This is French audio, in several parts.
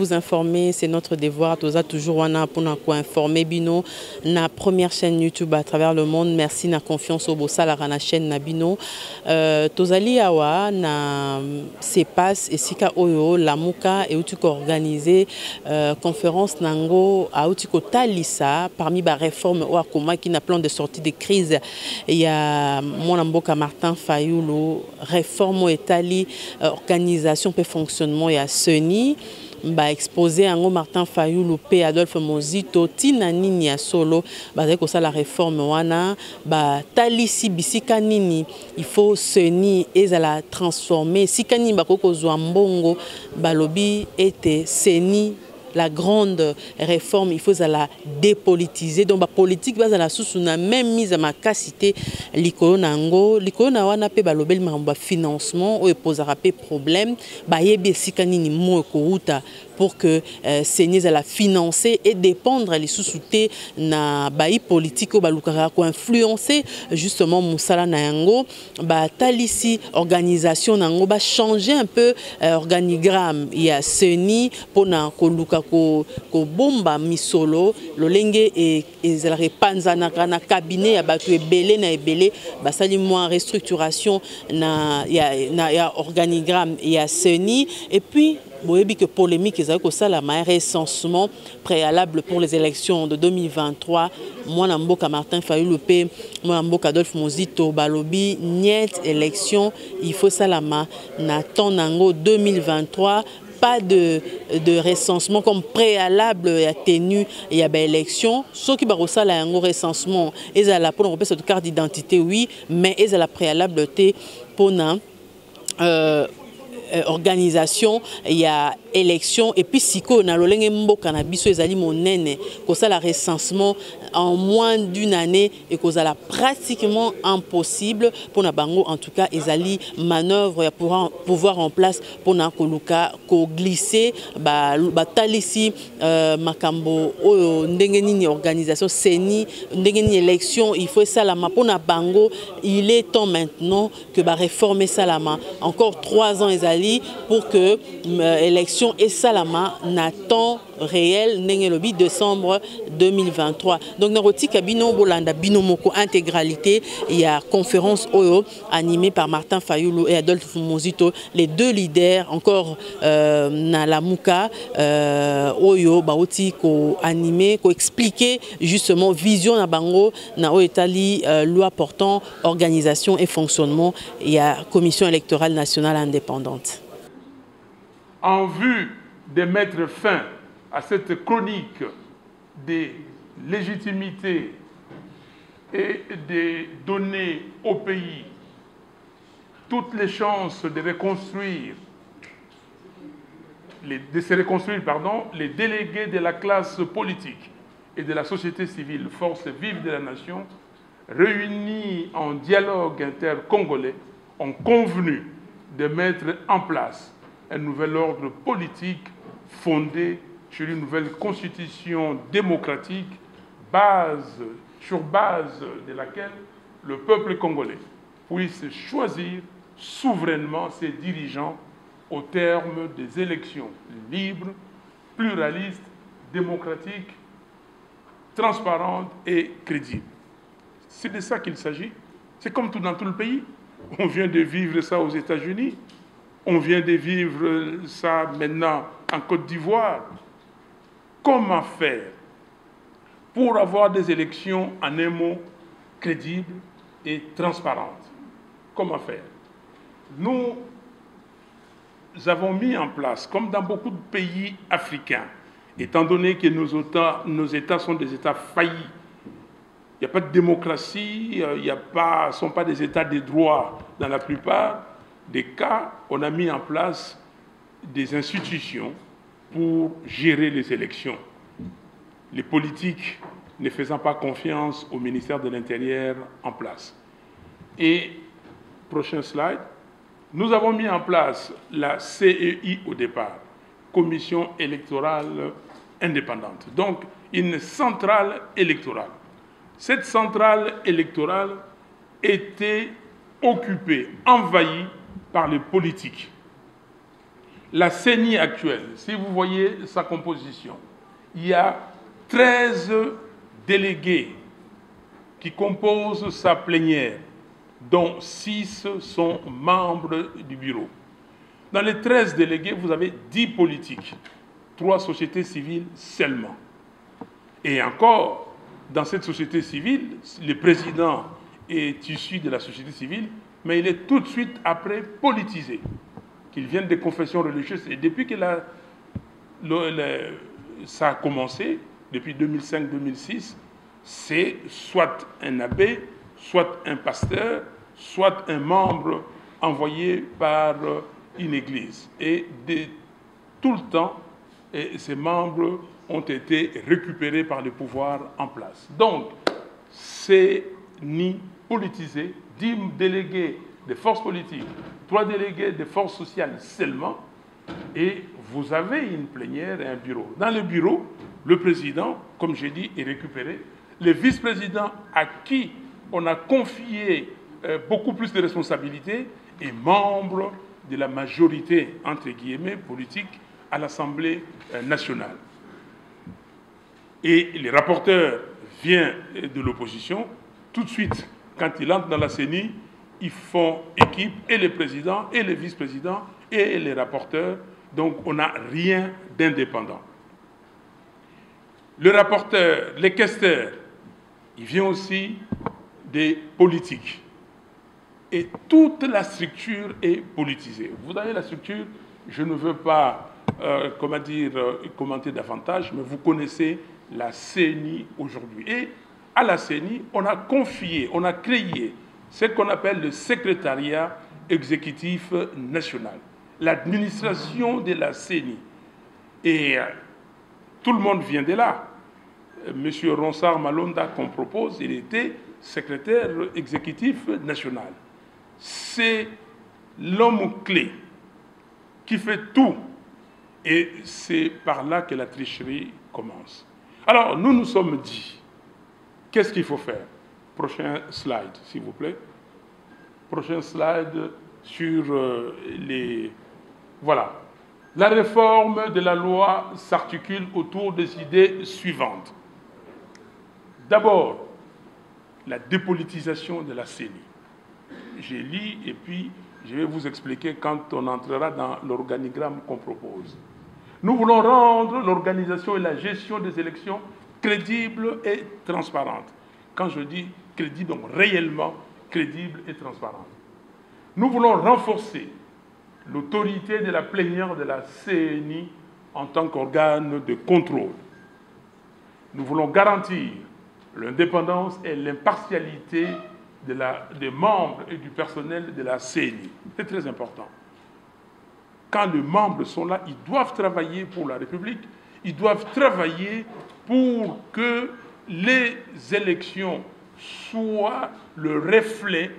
vous informer, c'est notre devoir. Toza toujours wana pour nous informer bino na première chaîne YouTube à travers le monde. Merci na confiance au bossala na chaîne na bino. Tozali awa na sepas esika oyo lamuka et uti ko organiser conférence nango a uti ko talisa parmi ba réformes ou akoma qui na plan de sortie de crise. Il y a mon amboka Martin Fayulu réforme etali organisation pe fonctionnement ya Seni ba exposé ango Martin Fayulu pe Adolphe Mozito tina nini ya solo ba ko ça la réforme wana ba talisi bisika nini il faut Seni ezala transformer sikani ba ko zwa mbongo ba lobi était Seni la grande réforme, il faut la dépolitiser. Donc, la politique va la sous na même mise à ma capacité l'icône nango, l'icône na wana pe balobel mamba financement ou posera pe problème, ba yebi sikani ni mo ko pour que Seigneur la financer et dépendre les sous-soutés na baï politique ou balukara ko influencer justement musala na yango ba talisi organisation nango ba changer un peu organigramme il y a Seni pour na ko luka ko bomba misolo lolenge et ezala repanza na cabinet ya batu ebele na ebele ba sali moins restructuration na ya organigramme il y a Seni et puis boyebi que polémique ezali ko sala ma recensement préalable pour les élections de 2023 moi na mboka Martin Fayulu pe moi na mboka Adolphe Mozito balobi niet élection il faut salama na temps nango 2023 pas de recensement comme préalable à tenue et à élection ceux qui barosala la yango recensement ezala pour repérer cette carte d'identité oui mais ezala préalable te pour na organisation il y a élection et puis siko na lolenge mboka na biso ezali monene ko ça la recensement en moins d'une année et ko ça la pratiquement impossible pour na bango en tout cas ezali manœuvre pour pouvoir en place pour na koluka ko glisser ba talisi makambo oyo ndenge nini organisation Seni ndenge nini élection il faut ça la pour na bango il est temps maintenant que ba réformer ça la encore 3 ans ezali pour que l'élection et salama n'attend réel n'engelobi décembre 2023 donc naroti kabino bolanda binomoko intégralité il y a conférence oyo animée par Martin Fayulu et Adolphe Mozito les deux leaders encore na lamuka oyo baoti ko animer ko expliquer justement vision na bango na oetali loi portant organisation et fonctionnement il y a commission électorale nationale indépendante. En vue de mettre fin à cette chronique de légitimité et de donner au pays toutes les chances de reconstruire, les délégués de la classe politique et de la société civile, forces vives de la nation, réunis en dialogue inter-congolais, ont convenu de mettre en place un nouvel ordre politique fondé sur une nouvelle constitution démocratique sur base de laquelle le peuple congolais puisse choisir souverainement ses dirigeants au terme des élections libres, pluralistes, démocratiques, transparentes et crédibles. C'est de ça qu'il s'agit. C'est comme tout dans tout le pays. On vient de vivre ça aux États-Unis. On vient de vivre ça maintenant en Côte d'Ivoire. Comment faire pour avoir des élections, en un mot, crédibles et transparentes? Comment faire? Nous avons mis en place, comme dans beaucoup de pays africains, étant donné que nos États sont des États faillis, il n'y a pas de démocratie, ne sont pas des États de droit dans la plupart des cas, on a mis en place des institutions pour gérer les élections. Les politiques ne faisant pas confiance au ministère de l'Intérieur en place. Et, prochain slide, nous avons mis en place la CEI au départ, Commission électorale indépendante. Donc, une centrale électorale. Cette centrale électorale était occupée, envahie par les politiques. La CENI actuelle, si vous voyez sa composition, il y a 13 délégués qui composent sa plénière, dont 6 sont membres du bureau. Dans les 13 délégués, vous avez 10 politiques, 3 sociétés civiles seulement. Et encore, dans cette société civile, le président est issu de la société civile, mais il est tout de suite après politisé, qu'il vienne des confessions religieuses. Et depuis que ça a commencé, depuis 2005-2006, c'est soit un abbé, soit un pasteur, soit un membre envoyé par une église. Et tout le temps, ces membres ont été récupérés par le pouvoir en place. Donc, c'est ni politisé, 10 délégués des forces politiques, 3 délégués des forces sociales seulement, et vous avez une plénière et un bureau. Dans le bureau, le président, comme j'ai dit, est récupéré. Le vice-président à qui on a confié beaucoup plus de responsabilités est membre de la majorité, entre guillemets, politique à l'Assemblée nationale. Et les rapporteurs viennent de l'opposition. Tout de suite, quand ils entrent dans la CENI, ils font équipe, et les présidents, et les vice-présidents, et les rapporteurs. Donc, on n'a rien d'indépendant. Le rapporteur, les questeurs, il vient aussi des politiques. Et toute la structure est politisée. Vous avez la structure, je ne veux pas commenter davantage, mais vous connaissez la CENI aujourd'hui. Et à la CENI, on a confié, on a créé ce qu'on appelle le secrétariat exécutif national, l'administration de la CENI. Et tout le monde vient de là. Monsieur Ronsard Malonda, qu'on propose, il était secrétaire exécutif national. C'est l'homme clé qui fait tout. Et c'est par là que la tricherie commence. Alors, nous nous sommes dit, qu'est-ce qu'il faut faire? Prochain slide, s'il vous plaît. Prochain slide sur les... Voilà. La réforme de la loi s'articule autour des idées suivantes. D'abord, la dépolitisation de la CENI. J'ai lu et puis je vais vous expliquer quand on entrera dans l'organigramme qu'on propose. Nous voulons rendre l'organisation et la gestion des élections crédibles et transparentes. Quand je dis crédible, donc réellement crédible et transparente. Nous voulons renforcer l'autorité de la plénière de la CENI en tant qu'organe de contrôle. Nous voulons garantir l'indépendance et l'impartialité des membres et du personnel de la CENI. C'est très important. Quand les membres sont là, ils doivent travailler pour la République, ils doivent travailler pour que les élections soient le reflet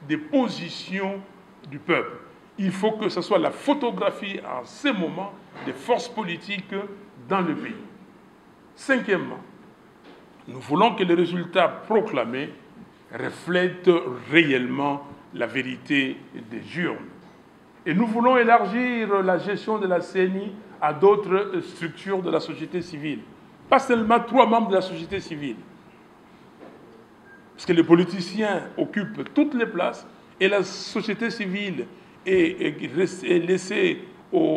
des positions du peuple. Il faut que ce soit la photographie en ce moment des forces politiques dans le pays. Cinquièmement, nous voulons que les résultats proclamés reflètent réellement la vérité des urnes. Et nous voulons élargir la gestion de la CENI à d'autres structures de la société civile. Pas seulement 3 membres de la société civile. Parce que les politiciens occupent toutes les places et la société civile est laissée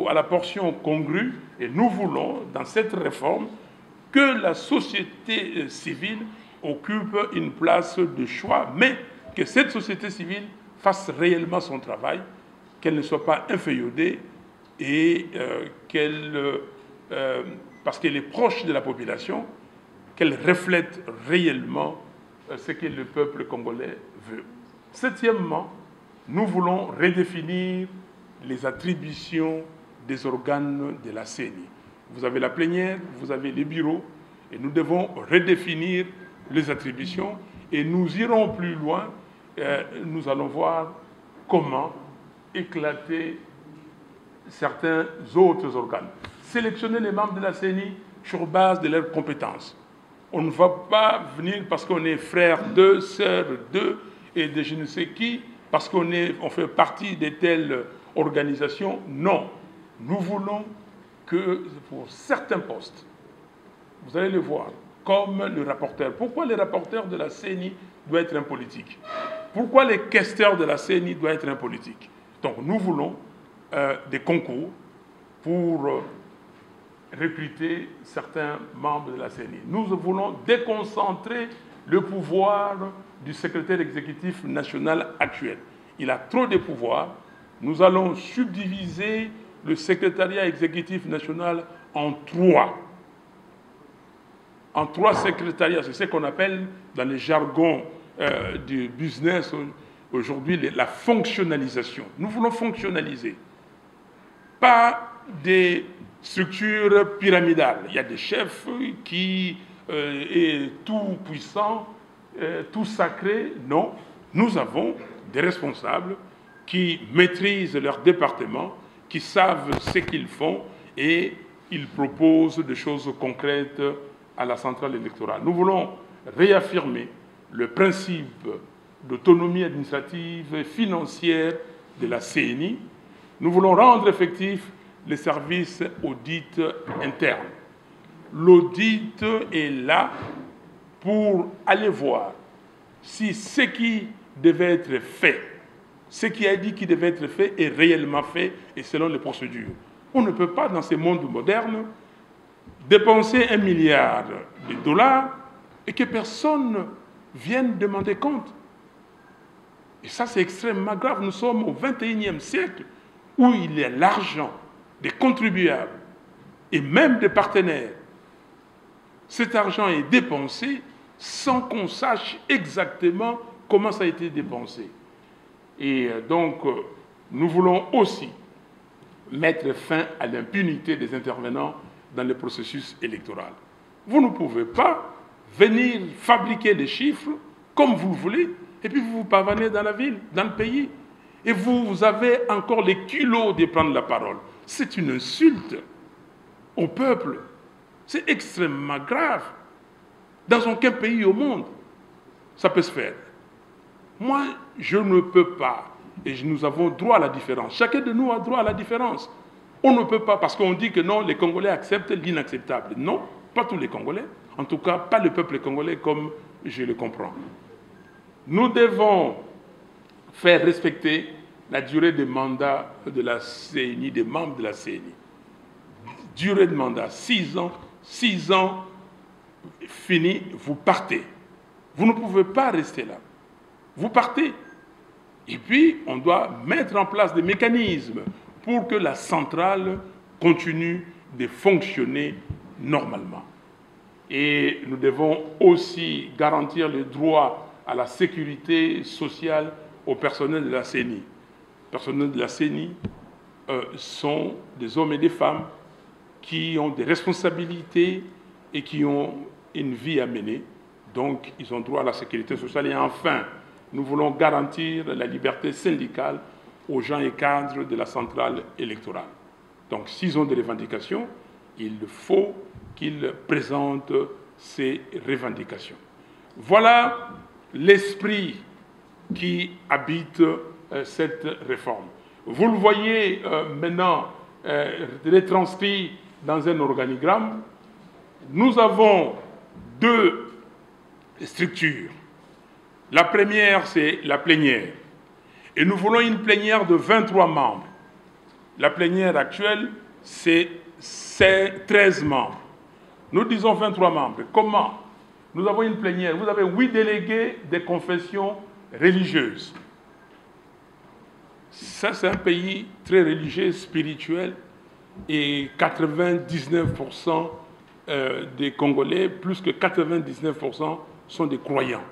à la portion congrue. Et nous voulons, dans cette réforme, que la société civile occupe une place de choix, mais que cette société civile fasse réellement son travail, qu'elle ne soit pas inféodée et parce qu'elle est proche de la population, qu'elle reflète réellement ce que le peuple congolais veut. Septièmement, nous voulons redéfinir les attributions des organes de la CENI. Vous avez la plénière, vous avez les bureaux, et nous devons redéfinir les attributions, et nous irons plus loin, nous allons voir comment éclater certains autres organes. Sélectionner les membres de la CENI sur base de leurs compétences. On ne va pas venir parce qu'on est frère d'eux, sœur d'eux, et de je ne sais qui, parce qu'on fait partie de telle organisation. Non. Nous voulons que pour certains postes, vous allez le voir, comme le rapporteur. Pourquoi le rapporteur de la CENI doit être un politique? Pourquoi les questeurs de la CENI doivent être un politique? Donc nous voulons des concours pour recruter certains membres de la CENI. Nous voulons déconcentrer le pouvoir du secrétaire exécutif national actuel. Il a trop de pouvoir. Nous allons subdiviser le secrétariat exécutif national en trois. En trois secrétariats. C'est ce qu'on appelle dans le jargon du business aujourd'hui la fonctionnalisation. Nous voulons fonctionnaliser. Pas des structures pyramidales. Il y a des chefs qui est tout puissant, tout sacré. Non, nous avons des responsables qui maîtrisent leur département, qui savent ce qu'ils font et ils proposent des choses concrètes à la centrale électorale. Nous voulons réaffirmer le principe d'autonomie administrative et financière de la CENI. Nous voulons rendre effectif les services audit internes. L'audit est là pour aller voir si ce qui devait être fait, ce qui a dit qu'il devait être fait est réellement fait et selon les procédures. On ne peut pas, dans ce monde moderne, dépenser 1 milliard de dollars et que personne vienne demander compte. Et ça, c'est extrêmement grave. Nous sommes au XXIe siècle où il y a l'argent des contribuables et même des partenaires. Cet argent est dépensé sans qu'on sache exactement comment ça a été dépensé. Et donc, nous voulons aussi mettre fin à l'impunité des intervenants dans le processus électoral. Vous ne pouvez pas venir fabriquer des chiffres comme vous voulez, et puis vous vous pavanez dans la ville, dans le pays, et vous avez encore les kilos de prendre la parole. C'est une insulte au peuple. C'est extrêmement grave. Dans aucun pays au monde, ça peut se faire. Moi, je ne peux pas, et nous avons droit à la différence. Chacun de nous a droit à la différence. On ne peut pas, parce qu'on dit que non, les Congolais acceptent l'inacceptable. Non, pas tous les Congolais. En tout cas, pas le peuple congolais comme je le comprends. Nous devons faire respecter la durée de mandat de la CENI, des membres de la CENI. Durée de mandat, 6 ans. 6 ans, fini, vous partez. Vous ne pouvez pas rester là. Vous partez. Et puis, on doit mettre en place des mécanismes pour que la centrale continue de fonctionner normalement. Et nous devons aussi garantir le droit à la sécurité sociale au personnel de la CENI. Les personnels de la CENI sont des hommes et des femmes qui ont des responsabilités et qui ont une vie à mener. Donc, ils ont droit à la sécurité sociale. Et enfin, nous voulons garantir la liberté syndicale aux gens et cadres de la centrale électorale. Donc, s'ils ont des revendications, il faut qu'ils présentent ces revendications. Voilà l'esprit qui habite cette réforme. Vous le voyez maintenant retranscrit dans un organigramme. Nous avons 2 structures. La première, c'est la plénière. Et nous voulons une plénière de 23 membres. La plénière actuelle, c'est 13 membres. Nous disons 23 membres. Comment? Nous avons une plénière. Vous avez 8 délégués des confessions religieuses. Ça, c'est un pays très religieux, spirituel, et 99% des Congolais, plus que 99%, sont des croyants.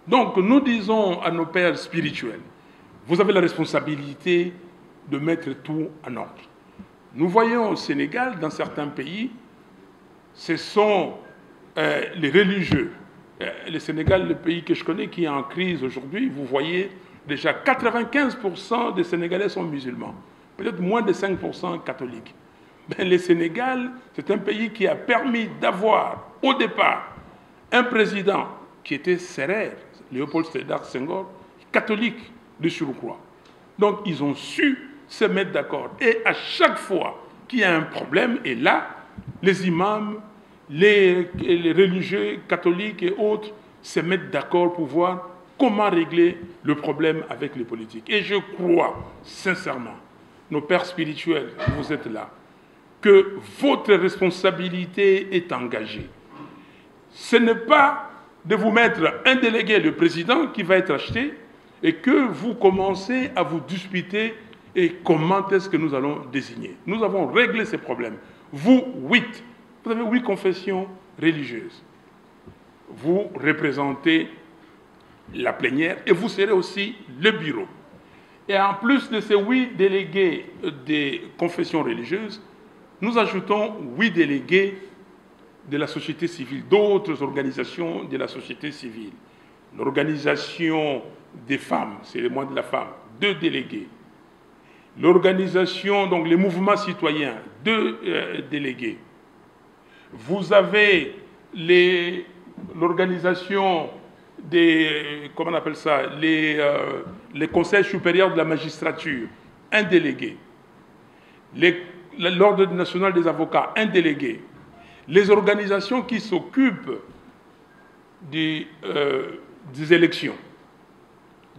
Donc, nous disons à nos pères spirituels, vous avez la responsabilité de mettre tout en ordre. Nous voyons au Sénégal, dans certains pays, ce sont les religieux. Le Sénégal, le pays que je connais, qui est en crise aujourd'hui, vous voyez, déjà 95% des Sénégalais sont musulmans. Peut-être moins de 5% catholiques. Mais le Sénégal, c'est un pays qui a permis d'avoir, au départ, un président qui était Sérère, Léopold Sédar Senghor, catholique de surcroît. Donc, ils ont su se mettre d'accord. Et à chaque fois qu'il y a un problème, et là, les imams, les religieux catholiques et autres se mettent d'accord pour voir comment régler le problème avec les politiques. Et je crois, sincèrement, nos pères spirituels, vous êtes là, que votre responsabilité est engagée. Ce n'est pas de vous mettre un délégué, le président, qui va être acheté, et que vous commencez à vous disputer et comment est-ce que nous allons désigner. Nous avons réglé ces problèmes. Vous avez 8 confessions religieuses. Vous représentez la plénière et vous serez aussi le bureau. Et en plus de ces 8 délégués des confessions religieuses, nous ajoutons 8 délégués de la société civile, d'autres organisations de la société civile. L'organisation des femmes, c'est le mois de la femme, 2 délégués. L'organisation, donc les mouvements citoyens, 2 délégués. Vous avez l'organisation des, comment on appelle ça, les conseils supérieurs de la magistrature, 1 délégué. L'Ordre national des avocats, 1 délégué. Les organisations qui s'occupent des élections,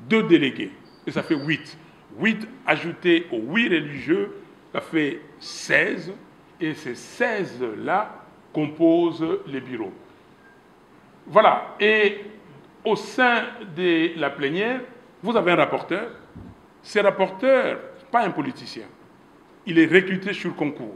2 délégués. Et ça fait 8. 8 ajoutés aux 8 religieux, ça fait 16. Et ces 16-là composent les bureaux. Voilà. Et au sein de la plénière, vous avez un rapporteur. Ce rapporteur, pas un politicien. Il est recruté sur concours.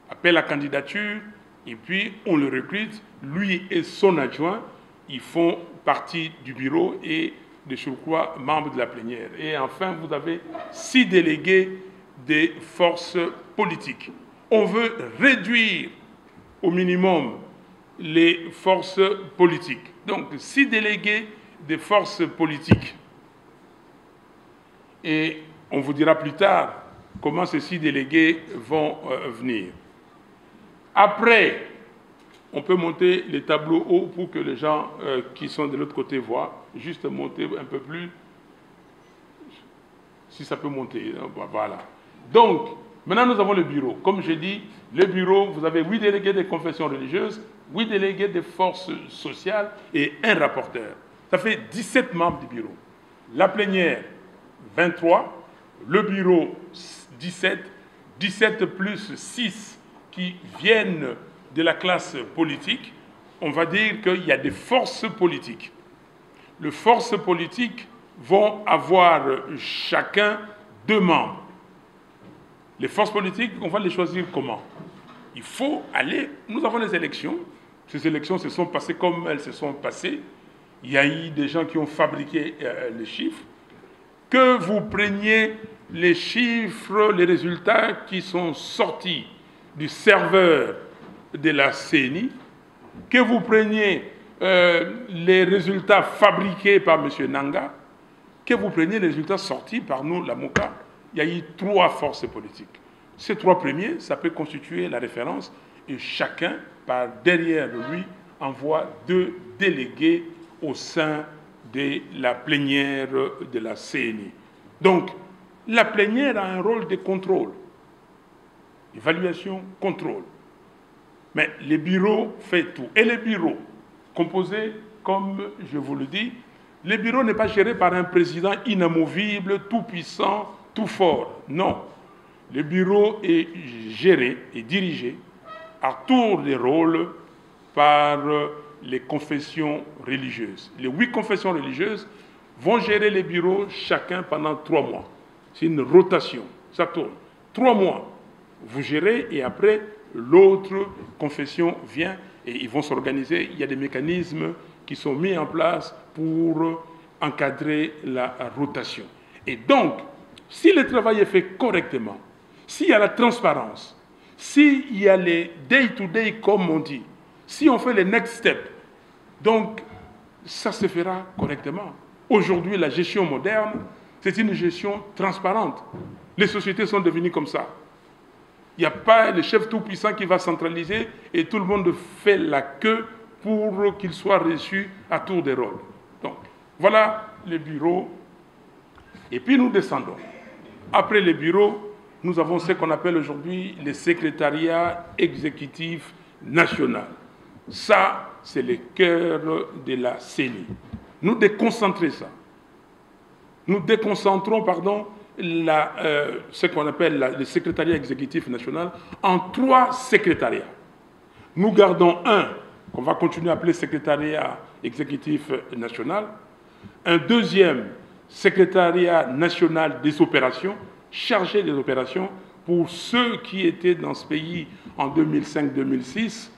Appelle à candidature, et puis on le recrute. Lui et son adjoint, ils font partie du bureau et de surcroît membres de la plénière. Et enfin, vous avez 6 délégués des forces politiques. On veut réduire au minimum les forces politiques. Donc, 6 délégués des forces politiques. Et on vous dira plus tard comment ces 6 délégués vont venir. Après, on peut monter les tableaux hauts pour que les gens qui sont de l'autre côté voient. Juste monter un peu plus, si ça peut monter. Voilà. Donc, maintenant nous avons le bureau. Comme je dis, le bureau, vous avez 8 délégués des confessions religieuses, 8 délégués des forces sociales et 1 rapporteur. Ça fait 17 membres du bureau. La plénière, 23. Le bureau, 17. 17 plus 6 qui viennent de la classe politique. On va dire qu'il y a des forces politiques. Les forces politiques vont avoir chacun 2 membres. Les forces politiques, on va les choisir comment? Il faut aller... Nous avons les élections. Ces élections se sont passées comme elles se sont passées. Il y a eu des gens qui ont fabriqué les chiffres. Que vous preniez les chiffres, les résultats qui sont sortis du serveur de la CENI, que vous preniez les résultats fabriqués par M. Nanga, que vous preniez les résultats sortis par nous, la MOCA, il y a eu 3 forces politiques. Ces 3 premiers, ça peut constituer la référence et chacun, par derrière lui, envoie 2 délégués au sein de la plénière de la CENI. Donc, la plénière a un rôle de contrôle. Évaluation, contrôle. Mais le bureau fait tout. Et le bureau, composé, comme je vous le dis, le bureau n'est pas géré par un président inamovible, tout puissant, tout fort. Non. Le bureau est géré et dirigé à tour de rôle par les confessions religieuses. Les 8 confessions religieuses vont gérer les bureaux chacun pendant 3 mois. C'est une rotation. Ça tourne. 3 mois. Vous gérez et après, l'autre confession vient et ils vont s'organiser. Il y a des mécanismes qui sont mis en place pour encadrer la rotation. Et donc, si le travail est fait correctement, s'il y a la transparence, s'il y a les day-to-day, comme on dit, si on fait les next steps, donc ça se fera correctement. Aujourd'hui, la gestion moderne, c'est une gestion transparente. Les sociétés sont devenues comme ça. Il n'y a pas le chef tout-puissant qui va centraliser et tout le monde fait la queue pour qu'il soit reçu à tour de rôle. Donc, voilà le bureau. Et puis nous descendons. Après le bureau, nous avons ce qu'on appelle aujourd'hui le secrétariat exécutif national. Ça, c'est le cœur de la CENI. Nous déconcentrons ça. Nous déconcentrons, ce qu'on appelle le secrétariat exécutif national en 3 secrétariats. Nous gardons un, qu'on va continuer à appeler secrétariat exécutif national, un deuxième secrétariat national des opérations, chargé des opérations pour ceux qui étaient dans ce pays en 2005-2006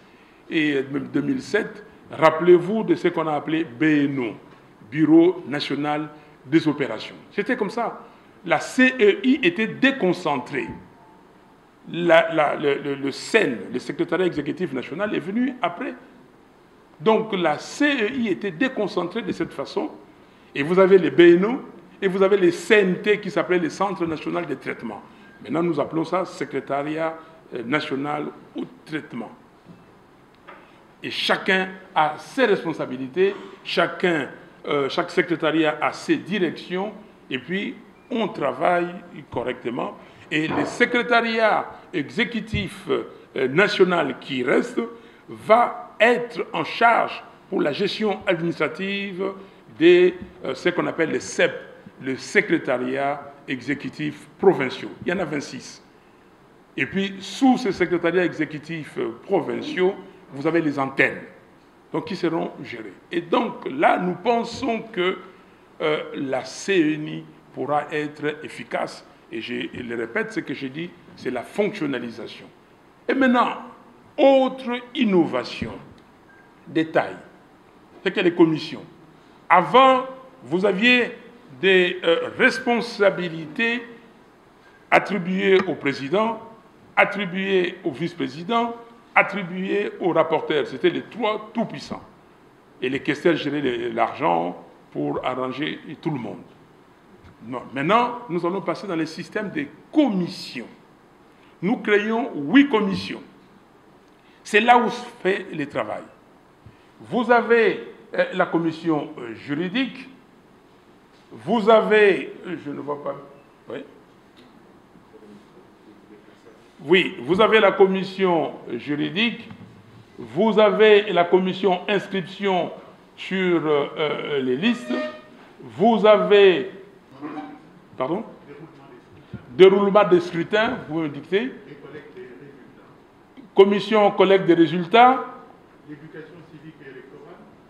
et 2007. Rappelez-vous de ce qu'on a appelé BNO, Bureau national des opérations. C'était comme ça. La CEI était déconcentrée. Le SEN, le secrétariat exécutif national, est venu après. Donc la CEI était déconcentrée de cette façon. Et vous avez les BNO et vous avez les CNT qui s'appelaient les Centres nationaux de traitement. Maintenant, nous appelons ça secrétariat national au traitement. Et chacun a ses responsabilités, chaque secrétariat a ses directions, et puis on travaille correctement. Et le secrétariat exécutif national qui reste va être en charge pour la gestion administrative de ce qu'on appelle les CEP, le secrétariat exécutif provinciaux. Il y en a 26. Et puis, sous ces secrétariats exécutifs provinciaux, vous avez les antennes, donc qui seront gérées. Et donc là, nous pensons que la CENI pourra être efficace. Et je le répète, ce que j'ai dit, c'est la fonctionnalisation. Et maintenant, autre innovation, détail, c'est que les commissions. Avant, vous aviez des responsabilités attribuées au président, attribuées au vice-président, attribuées aux rapporteurs. C'était les 3 tout-puissants. Et les questeurs géraient l'argent pour arranger tout le monde. Non. Maintenant, nous allons passer dans le système des commissions. Nous créons 8 commissions. C'est là où se fait le travail. Vous avez la commission juridique, vous avez, je ne vois pas, oui. Oui, vous avez la commission juridique, vous avez la commission inscription sur les listes, vous avez, pardon, déroulement des scrutins, vous me dictez, commission collecte des résultats,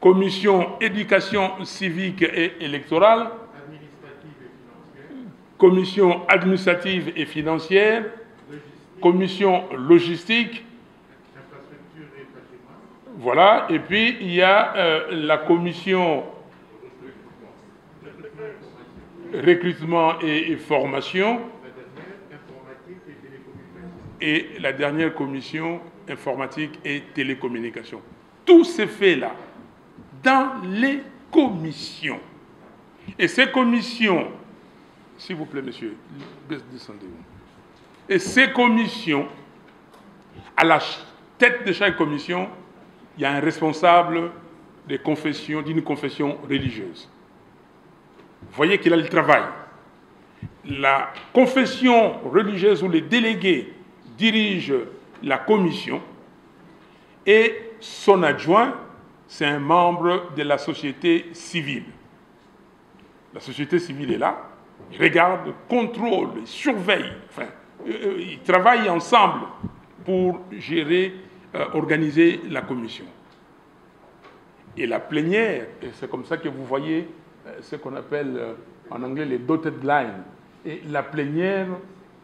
commission éducation civique et électorale, commission administrative et financière, commission logistique, voilà, et puis il y a la commission recrutement et formation, et la dernière commission informatique et télécommunication. Tout se fait là, dans les commissions. Et ces commissions, s'il vous plaît, monsieur, descendez-vous. Et ces commissions, à la tête de chaque commission, il y a un responsable d'une confession religieuse. Vous voyez qu'il a le travail. La confession religieuse ou les délégués dirigent la commission et son adjoint, c'est un membre de la société civile. La société civile est là, il regarde, contrôle, il surveille, enfin, ils travaillent ensemble pour gérer, organiser la commission. Et la plénière, et c'est comme ça que vous voyez ce qu'on appelle en anglais les dotted lines. Et la plénière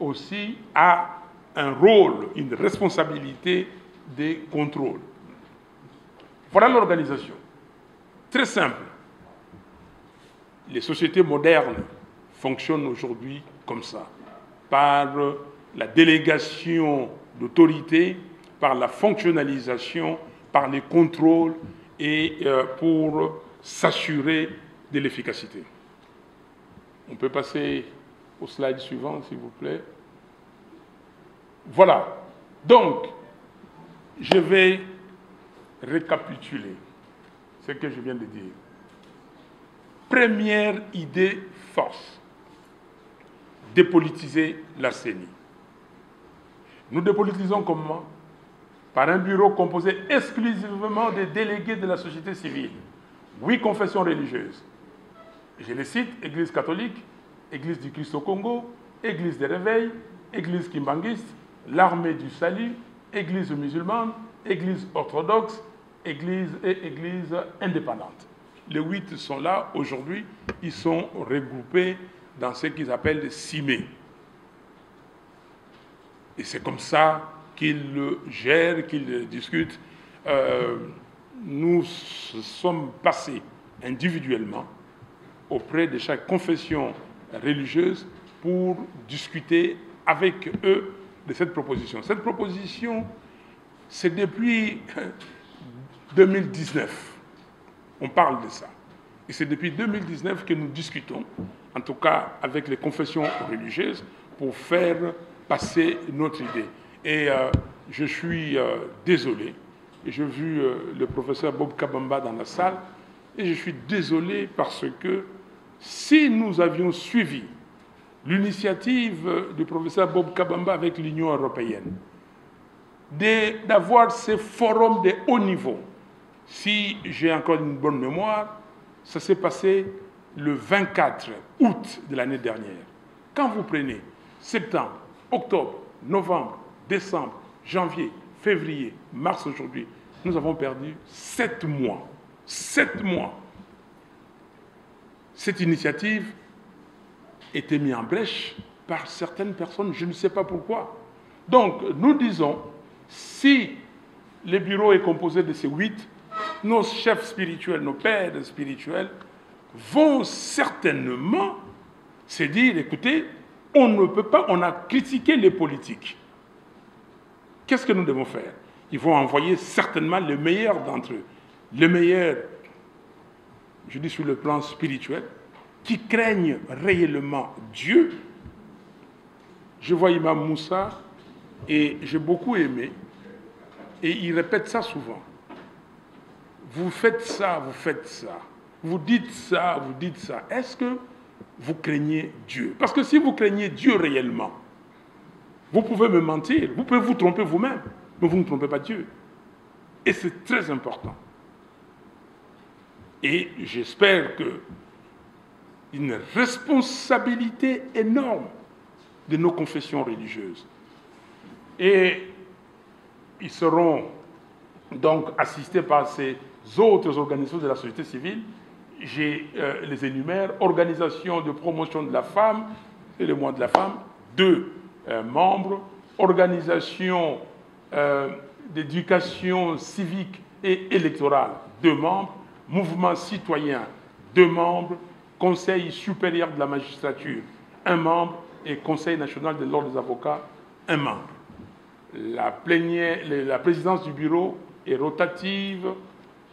aussi a un rôle, une responsabilité de contrôle. Voilà l'organisation. Très simple. Les sociétés modernes fonctionnent aujourd'hui comme ça, par la délégation d'autorité, par la fonctionnalisation, par les contrôles et pour s'assurer de l'efficacité. On peut passer au slide suivant, s'il vous plaît. Voilà. Donc, je vais récapituler ce que je viens de dire. Première idée force, dépolitiser la CENI. Nous dépolitisons comment? Par un bureau composé exclusivement des délégués de la société civile. 8 confessions religieuses. Je les cite: Église catholique, Église du Christ au Congo, Église des Réveils, Église kimbanguiste, l'Armée du Salut, Église musulmane, Église orthodoxe, Église et Église indépendante. Les 8 sont là aujourd'hui, ils sont regroupés dans ce qu'ils appellent les CIME. Et c'est comme ça qu'ils le gèrent, qu'ils le discutent. Nous sommes passés individuellement auprès de chaque confession religieuse pour discuter avec eux de cette proposition. Cette proposition, c'est depuis 2019. On parle de ça. Et c'est depuis 2019 que nous discutons, en tout cas avec les confessions religieuses, pour faire passer notre idée. Et je suis désolé. J'ai vu le professeur Bob Kabamba dans la salle, et je suis désolé parce que si nous avions suivi l'initiative du professeur Bob Kabamba avec l'Union européenne, d'avoir ces forums de haut niveau, si j'ai encore une bonne mémoire, ça s'est passé le 24 août de l'année dernière. Quand vous prenez septembre, octobre, novembre, décembre, janvier, février, mars aujourd'hui, nous avons perdu 7 mois. 7 mois. Cette initiative était mise en brèche par certaines personnes, je ne sais pas pourquoi. Donc, nous disons, si le bureau est composé de ces 8, nos chefs spirituels, nos pères spirituels, vont certainement se dire, écoutez, on ne peut pas, on a critiqué les politiques. Qu'est-ce que nous devons faire? Ils vont envoyer certainement les meilleurs d'entre eux, les meilleurs, je dis sur le plan spirituel, qui craignent réellement Dieu. Je vois Imam Moussa et j'ai beaucoup aimé, et il répète ça souvent. Vous faites ça, vous faites ça. Vous dites ça, vous dites ça. Est-ce que vous craignez Dieu? Parce que si vous craignez Dieu réellement, vous pouvez me mentir, vous pouvez vous tromper vous-même, mais vous ne trompez pas Dieu. Et c'est très important. Et j'espère que une responsabilité énorme de nos confessions religieuses. Et ils seront donc assistés par ces autres organisations de la société civile. Je les énumère: organisation de promotion de la femme, c'est le mois de la femme, 2 membres, organisation d'éducation civique et électorale, 2 membres, mouvement citoyen, 2 membres, conseil supérieur de la magistrature, 1 membre, et conseil national de l'ordre des avocats, 1 membre. La présidence du bureau est rotative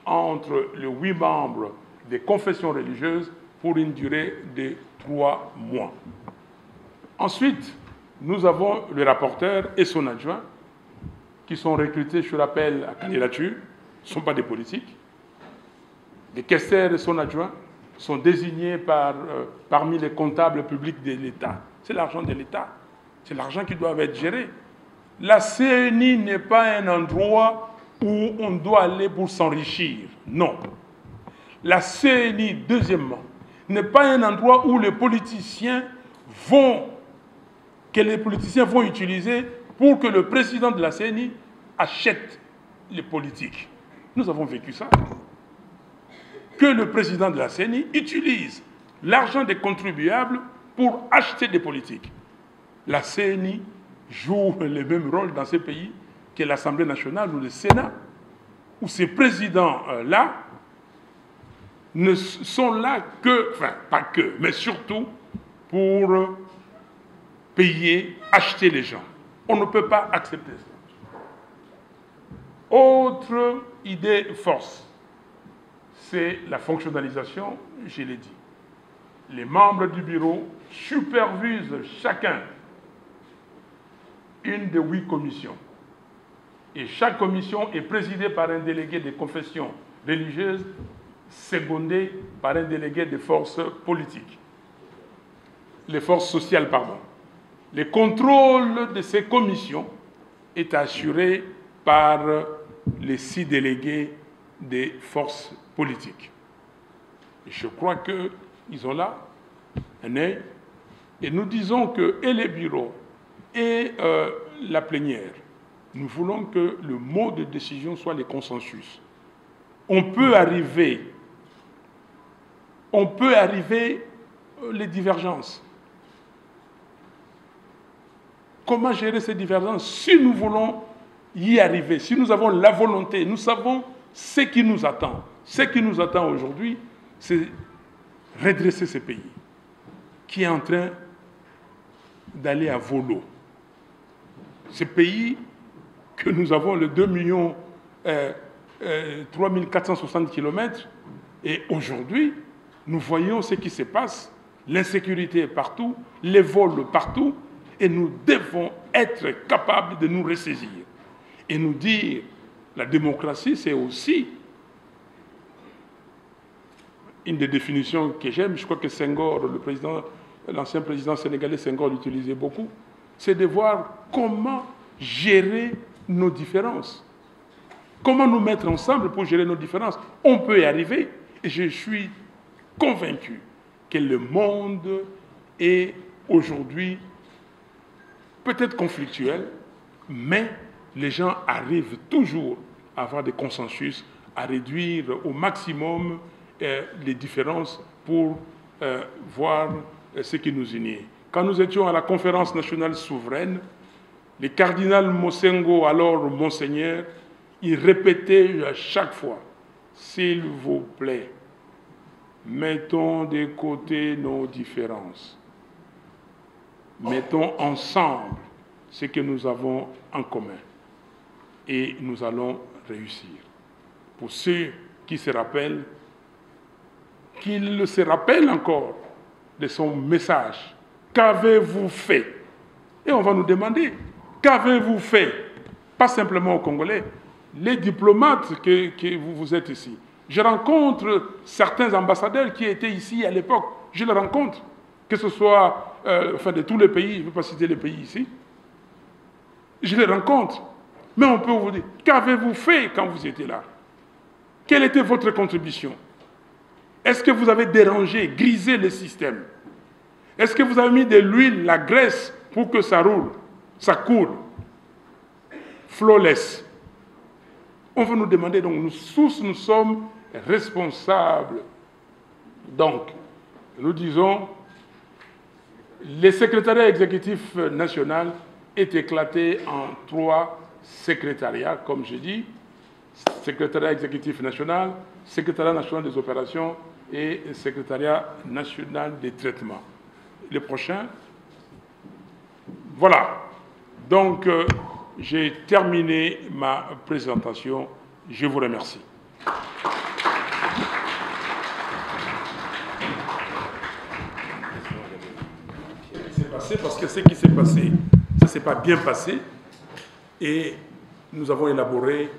entre les 8 membres des confessions religieuses pour une durée de 3 mois. Ensuite, nous avons le rapporteur et son adjoint qui sont recrutés sur appel à candidature, ne sont pas des politiques. Les questeurs et son adjoint sont désignés parmi les comptables publics de l'État. C'est l'argent de l'État, c'est l'argent qui doit être géré. La CNI n'est pas un endroit où on doit aller pour s'enrichir. Non. La CNI, deuxièmement, n'est pas un endroit où les politiciens vont utiliser pour que le président de la CNI achète les politiques. Nous avons vécu ça. Que le président de la CNI utilise l'argent des contribuables pour acheter des politiques. La CNI joue le même rôle dans ces pays que l'Assemblée nationale ou le Sénat, où ces présidents-là ne sont là que, enfin pas que, mais surtout pour payer, acheter les gens. On ne peut pas accepter ça. Autre idée force, c'est la fonctionnalisation, je l'ai dit. Les membres du bureau supervisent chacun une des 8 commissions. Et chaque commission est présidée par un délégué des confessions religieuses, secondé par un délégué des forces politiques. Les forces sociales, pardon. Les contrôles de ces commissions est assurée par les 6 délégués des forces politiques. Et je crois qu'ils ont là un œil. Et nous disons que et les bureaux et la plénière, nous voulons que le mot de décision soit les consensus. On peut arriver les divergences. Comment gérer ces divergences si nous voulons y arriver, si nous avons la volonté, nous savons ce qui nous attend. Ce qui nous attend aujourd'hui, c'est redresser ce pays qui est en train d'aller à volo. Ce pays que nous avons le 3 460 km, et aujourd'hui, nous voyons ce qui se passe, l'insécurité est partout, les vols partout, et nous devons être capables de nous ressaisir. Et nous dire, la démocratie, c'est aussi une des définitions que j'aime, je crois que Senghor, l'ancien président sénégalais Senghor l'utilisait beaucoup, c'est de voir comment gérer nos différences. Comment nous mettre ensemble pour gérer nos différences. On peut y arriver. Et je suis convaincu que le monde est aujourd'hui peut-être conflictuel, mais les gens arrivent toujours à avoir des consensus, à réduire au maximum les différences pour voir ce qui nous unit. Quand nous étions à la conférence nationale souveraine, le cardinal Mosengo, alors Monseigneur, il répétait à chaque fois, « S'il vous plaît, mettons de côté nos différences. Mettons ensemble ce que nous avons en commun. Et nous allons réussir. » Pour ceux qui se rappellent, qu'ils se rappellent encore de son message. Qu'avez-vous fait? Et on va nous demander, qu'avez-vous fait? Pas simplement aux Congolais, les diplomates que vous êtes ici. Je rencontre certains ambassadeurs qui étaient ici à l'époque. Je les rencontre, que ce soit de tous les pays, je ne veux pas citer les pays ici. Je les rencontre. Mais on peut vous dire, qu'avez-vous fait quand vous étiez là? Quelle était votre contribution? Est-ce que vous avez dérangé, grisé le système? Est-ce que vous avez mis de l'huile, la graisse, pour que ça roule, ça coule? Flawless. On va nous demander, donc, nous tous, nous sommes responsables. Donc, nous disons, le secrétariat exécutif national est éclaté en 3 secrétariats, comme je dis, secrétariat exécutif national, secrétariat national des opérations et secrétariat national des traitements. Le prochain, voilà. Donc, j'ai terminé ma présentation. Je vous remercie. Parce que ce qui s'est passé, ça ne s'est pas bien passé. Et nous avons élaboré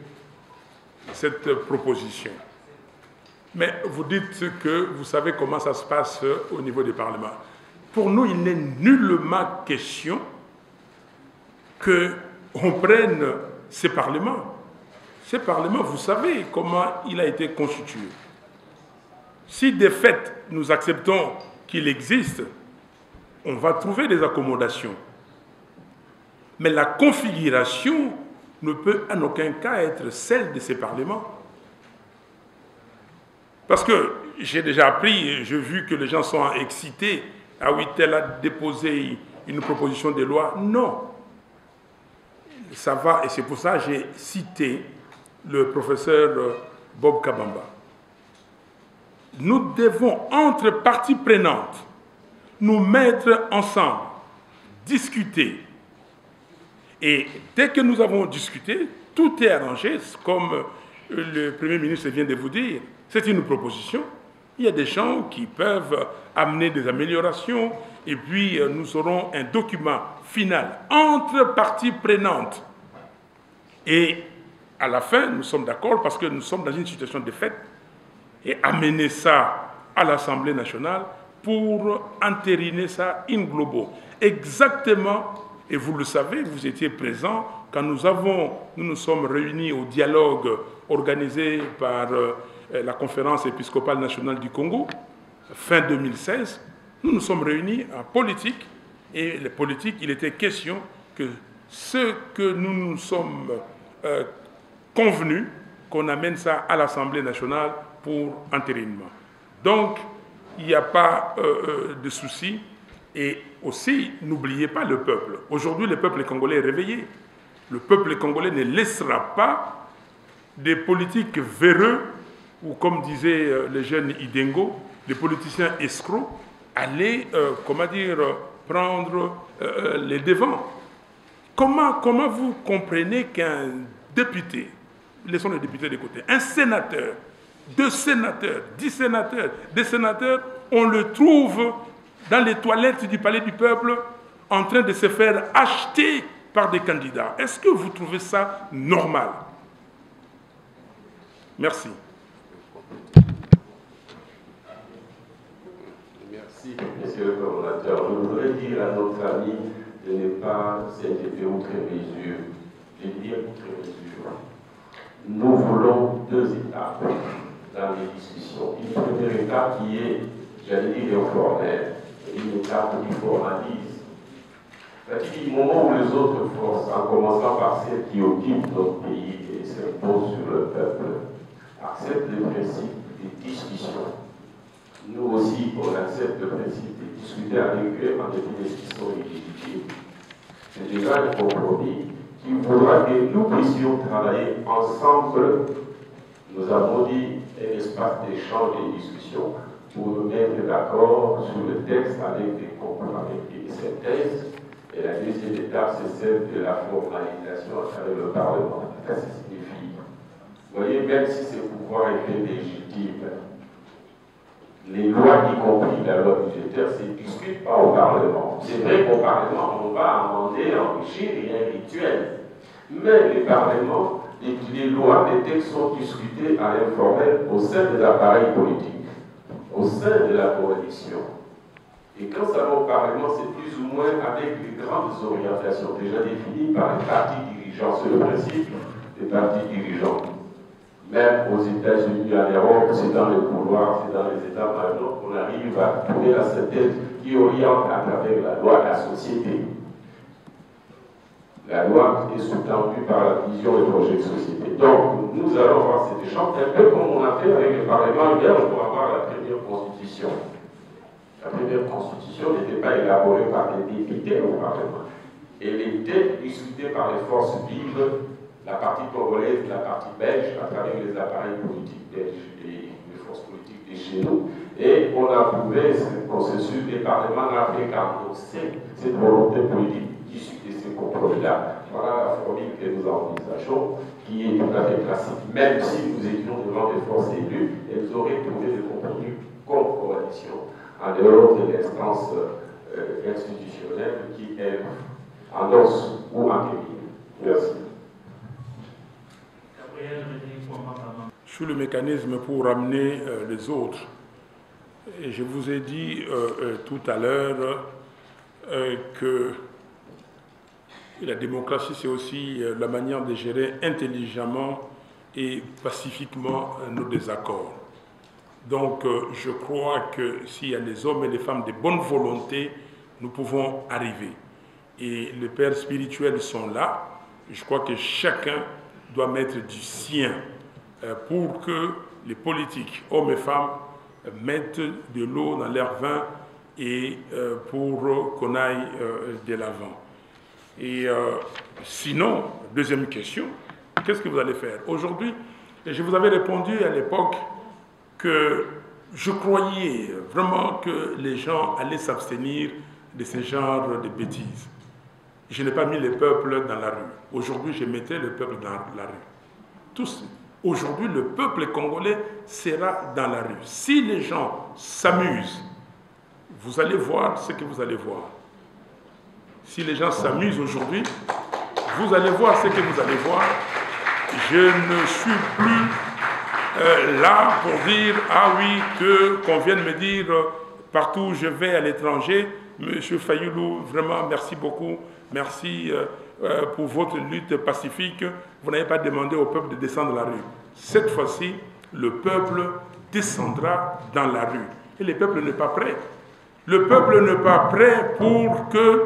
cette proposition. Mais vous dites que vous savez comment ça se passe au niveau du Parlement. Pour nous, il n'est nullement question qu'on prenne ces parlements. Ces parlements, vous savez comment il a été constitué. Si de fait, nous acceptons qu'il existe, on va trouver des accommodations. Mais la configuration ne peut en aucun cas être celle de ces parlements. Parce que j'ai déjà appris, j'ai vu que les gens sont excités. Ah oui, tel a déposé une proposition de loi. Non. Ça va, et c'est pour ça que j'ai cité le professeur Bob Kabamba. Nous devons, entre parties prenantes, nous mettre ensemble, discuter. Et dès que nous avons discuté, tout est arrangé, comme le Premier ministre vient de vous dire. C'est une proposition. Il y a des gens qui peuvent amener des améliorations et puis nous aurons un document final entre parties prenantes. Et à la fin, nous sommes d'accord parce que nous sommes dans une situation de fait et amener ça à l'Assemblée nationale pour entériner ça in globo. Exactement, et vous le savez, vous étiez présent quand nous nous sommes réunis au dialogue organisé par la conférence épiscopale nationale du Congo, fin 2016, nous nous sommes réunis en politique, et les politiques, il était question que ce que nous nous sommes convenus, qu'on amène ça à l'Assemblée nationale pour entérinement. Donc, il n'y a pas de souci. Et aussi, n'oubliez pas le peuple. Aujourd'hui, le peuple congolais est réveillé. Le peuple congolais ne laissera pas des politiques véreux, ou comme disait le jeune Idengo, des politiciens escrocs, aller, prendre les devants. Comment vous comprenez qu'un député, laissons les députés de côté, un sénateur, 2 sénateurs, 10 sénateurs, des sénateurs, on le trouve dans les toilettes du palais du peuple en train de se faire acheter par des candidats. Est-ce que vous trouvez ça normal? Merci. Merci, monsieur le coordonnateur. Je voudrais dire à notre ami de ne pas s'inquiéter outre mesure. Je dis outre mesure. Nous voulons 2 étapes dans les discussions. Une première étape qui est, j'allais dire, informelle. Une étape qui formalise. C'est-à-dire, au moment où les autres forces, en commençant par celles qui occupent notre pays et s'imposent sur le peuple, acceptent le principe des discussions, nous aussi, on accepte le principe de discuter avec eux en dépit des qui sont illégitimes. C'est déjà un compromis qui voudra que nous puissions travailler ensemble. Nous avons dit un espace d'échange et de discussion pour nous mettre d'accord sur le texte avec des compromis et des synthèses. Et la deuxième étape, c'est celle de la formalisation à travers le Parlement. Ça signifie, vous voyez, même si ces pouvoirs étaient légitimes, les lois, y compris la loi budgétaire, ne se discutent pas au Parlement. C'est vrai qu'au Parlement, on va amender, enrichir, il y a un rituel. Mais les parlements, les lois, les textes sont discutés à l'informel au sein des appareils politiques, au sein de la coalition. Et quand ça va au Parlement, c'est plus ou moins avec les grandes orientations déjà définies par les partis dirigeants. C'est le principe des partis dirigeants. Même aux États-Unis, en Europe, c'est dans les couloirs, c'est dans les États majeurs qu'on arrive à trouver la synthèse qui oriente à travers la loi la société. La loi est sous-tendue par la vision et projet de société. Donc, nous allons voir cet échange, un peu comme on a fait avec le Parlement hier pour avoir la première constitution. La première constitution n'était pas élaborée par les députés au Parlement. Elle était discutée par les forces vives, la partie congolaise, la partie belge, à travers les appareils politiques belges et les forces politiques de chez nous. Et on a prouvé ce consensus des parlements africains. Donc c'est cette volonté politique issue de ces compromis-là. Voilà la formule que nous envisageons, qui est tout à fait classique. Même si nous étions devant des forces élues, elles auraient trouvé des compromis comme coalition, en dehors de l'instance institutionnelle qui est en os ou en cabinet. Merci. Sur le mécanisme pour ramener les autres, et je vous ai dit tout à l'heure que la démocratie, c'est aussi la manière de gérer intelligemment et pacifiquement nos désaccords. Donc, je crois que s'il y a les hommes et les femmes de bonne volonté, nous pouvons arriver. Et les pères spirituels sont là. Je crois que chacun doit mettre du sien pour que les politiques, hommes et femmes, mettent de l'eau dans leur vin et pour qu'on aille de l'avant. Et sinon, deuxième question, qu'est-ce que vous allez faire? Aujourd'hui, je vous avais répondu à l'époque que je croyais vraiment que les gens allaient s'abstenir de ce genre de bêtises. Je n'ai pas mis le peuple dans la rue. Aujourd'hui, je mettais le peuple dans la rue. Tous. Aujourd'hui, le peuple congolais sera dans la rue. Si les gens s'amusent, vous allez voir ce que vous allez voir. Si les gens s'amusent aujourd'hui, vous allez voir ce que vous allez voir. Je ne suis plus là pour dire, ah oui, qu'on vienne me dire partout où je vais à l'étranger, Monsieur Fayoulou, vraiment merci beaucoup, merci pour votre lutte pacifique, vous n'avez pas demandé au peuple de descendre dans la rue. Cette fois-ci, le peuple descendra dans la rue. Et le peuple n'est pas prêt. Le peuple n'est pas prêt pour que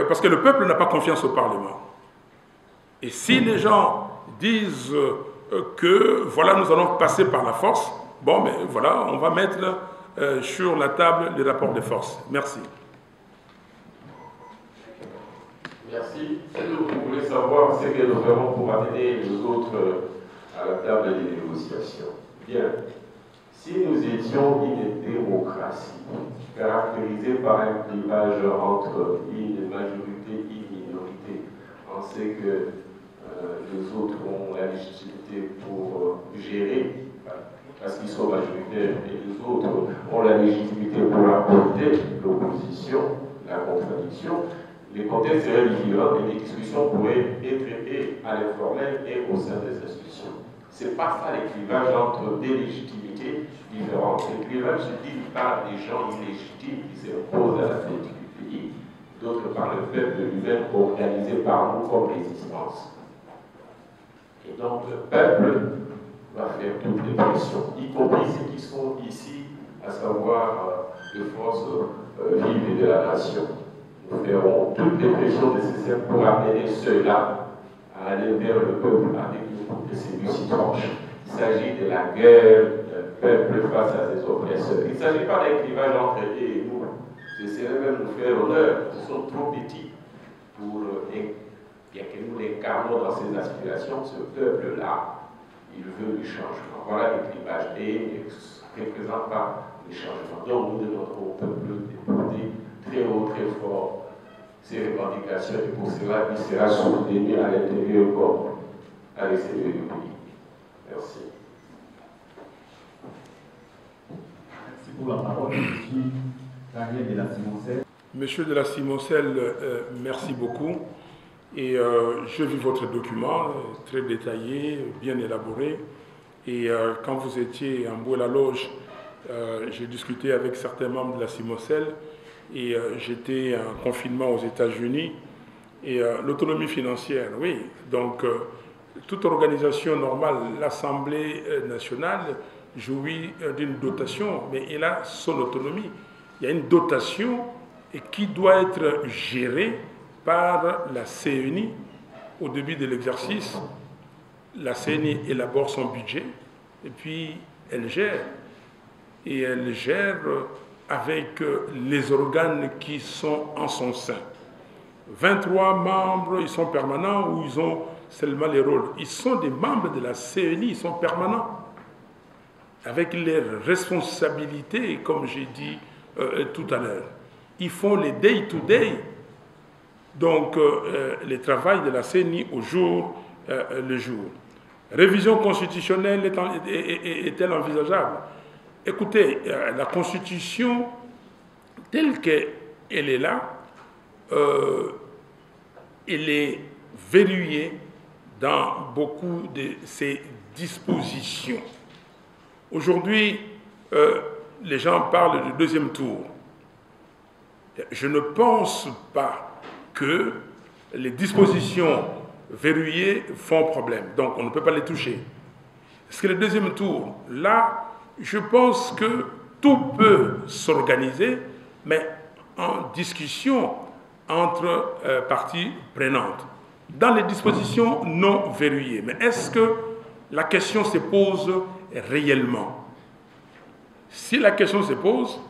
parce que le peuple n'a pas confiance au Parlement. Et si les gens disent que voilà, nous allons passer par la force, bon, mais voilà, on va mettre sur la table les rapports de force. Merci. Merci. Vous voulez savoir ce que nous ferons pour amener les autres à la table des négociations. Bien. Si nous étions une démocratie caractérisée par un clivage entre une majorité et une minorité, on sait que les autres ont la légitimité pour gérer, parce qu'ils sont majoritaires, et les autres ont la légitimité pour apporter l'opposition, la contradiction, les contextes seraient différents et les discussions pourraient être et à l'informel et au sein des institutions. Ce n'est pas ça le clivage entre des légitimités différentes. Le clivage se dit par des gens illégitimes qui s'imposent à la tête du pays, d'autres par le peuple de lui-même organisé par nous comme résistance. Et donc le peuple va faire toutes les pressions, y compris ceux qui sont ici, à savoir les forces vives de la nation. Nous ferons toutes les pressions nécessaires pour amener ceux-là à aller vers le peuple avec nous pour que celui-ci tranche. Il s'agit de la guerre d'un peuple face à ses oppresseurs. Il ne s'agit pas d'un clivage entre eux et nous. Ce serait même nous faire honneur. Ils sont trop petits pour, bien que nous l'incarnons dans ses aspirations, ce peuple-là, il veut du changement. Voilà les clivages. Et quelques-uns pas les changements. Donc nous demandons au peuple de porter très haut, très fort ces revendications, et pour cela, il sera soutenu à l'intérieur comme à l'extérieur du pays. Merci. Merci pour la parole. Je suis Daniel de la Simoncelle. Monsieur de la Simoncelle, merci beaucoup. Et je vis votre document, très détaillé, bien élaboré. Et quand vous étiez en Bois-la-Loge, j'ai discuté avec certains membres de la Simoncelle. Et j'étais en confinement aux États-Unis. Et l'autonomie financière, oui. Donc, toute organisation normale, l'Assemblée nationale jouit d'une dotation, mais elle a son autonomie. Il y a une dotation qui doit être gérée par la CNI au début de l'exercice. La CNI élabore son budget et puis elle gère. Et elle gère avec les organes qui sont en son sein. 23 membres, ils sont permanents ou ils ont seulement les rôles. Ils sont des membres de la CNI, ils sont permanents, avec leurs responsabilités, comme j'ai dit tout à l'heure. Ils font les day-to-day, donc le travail de la CNI au jour le jour. Révision constitutionnelle est-elle envisageable? Écoutez, la Constitution, telle qu'elle est là, elle est verrouillée dans beaucoup de ses dispositions. Aujourd'hui, les gens parlent du deuxième tour. Je ne pense pas que les dispositions verrouillées font problème. Donc, on ne peut pas les toucher. Parce que le deuxième tour, là, je pense que tout peut s'organiser, mais en discussion entre parties prenantes, dans les dispositions non verrouillées. Mais est-ce que la question se pose réellement? Si la question se pose,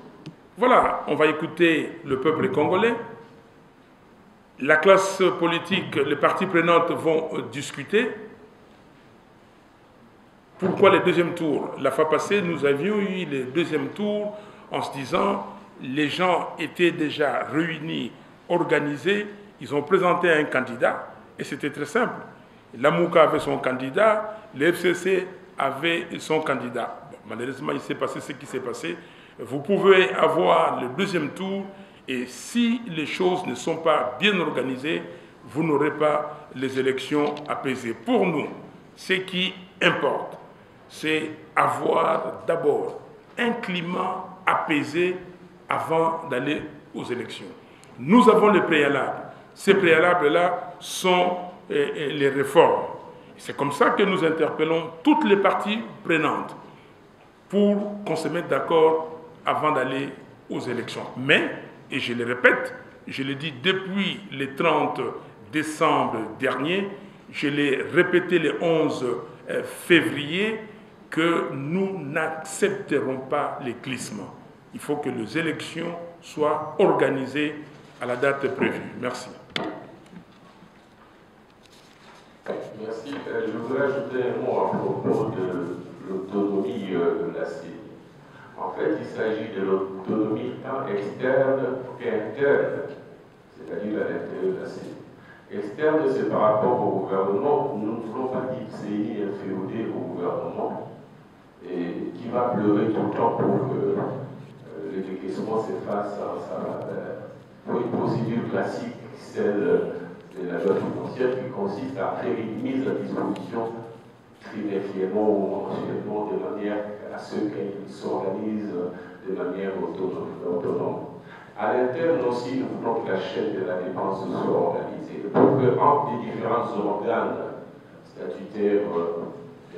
voilà, on va écouter le peuple congolais, la classe politique, les parties prenantes vont discuter. Pourquoi le deuxième tour? La fois passée, nous avions eu le deuxième tour en se disant les gens étaient déjà réunis, organisés, ils ont présenté un candidat et c'était très simple. L'Amouka avait son candidat, le FCC avait son candidat. Bon, malheureusement, il s'est passé ce qui s'est passé. Vous pouvez avoir le deuxième tour et si les choses ne sont pas bien organisées, vous n'aurez pas les élections apaisées. Pour nous, ce qui importe, c'est avoir d'abord un climat apaisé avant d'aller aux élections. Nous avons les préalables. Ces préalables-là sont les réformes. C'est comme ça que nous interpellons toutes les parties prenantes pour qu'on se mette d'accord avant d'aller aux élections. Mais, et je le répète, je l'ai dit depuis le 30 décembre dernier, je l'ai répété le 11 février, que nous n'accepterons pas l'éclisme. Il faut que les élections soient organisées à la date prévue. Merci. Merci. Je voudrais ajouter un mot à propos de l'autonomie de la CENI. En fait, il s'agit de l'autonomie tant externe qu'interne, c'est-à-dire à l'intérieur de la CENI. Externe, c'est par rapport au gouvernement. Nous ne voulons pas dire que CENI est féodé au gouvernement et qui va pleurer tout le temps pour que le décaissement se fasse pour une procédure classique, celle de la loi financière qui consiste à faire une mise à disposition trimestriellement ou mensuellement de manière à ce qu'elle s'organise de manière autonome. À l'interne aussi, nous voulons que la chaîne de la dépense soit organisée pour que entre les différents organes statutaires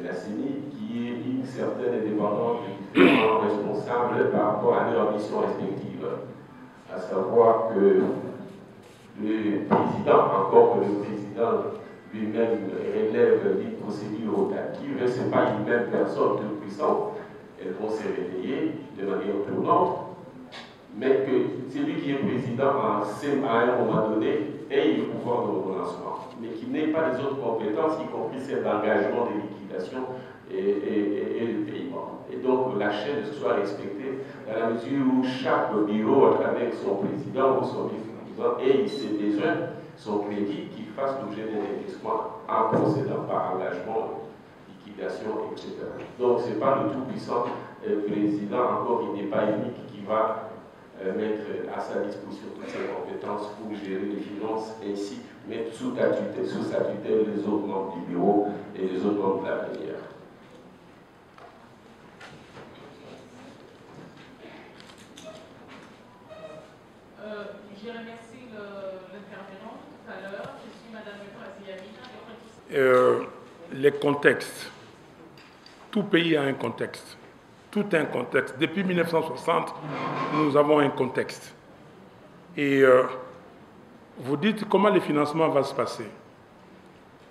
de la CENI, qui ait une certaine indépendance des différents responsables par rapport à leurs missions respectives. À savoir que le président, encore que le président lui-même relève d'une procédure rotative, ce n'est pas une même personne toute puissante, elles vont se réveiller de manière tournante, mais que celui qui est président à un moment donné ait le pouvoir de relancement, mais qu'il n'ait pas les autres compétences, y compris celles d'engagement, de liquidation et de paiement. Et donc la chaîne soit respectée dans la mesure où chaque bureau, à travers son président ou son vice-président, ait ses besoins, son crédit, qui fasse l'objet d'un investissement en procédant par engagement, liquidation, etc. Donc ce n'est pas le tout-puissant président, encore il n'est pas unique, qui va mettre à sa disposition toutes ses compétences pour gérer les finances, ainsi mettre sous sa tutelle les autres membres du bureau et les autres membres de la plénière. Je remercie l'intervenant tout à l'heure. Je suis Madame Aziamina. Les contextes. Tout pays a un contexte. Tout un contexte. Depuis 1960, nous avons un contexte. Et vous dites comment le financement va se passer.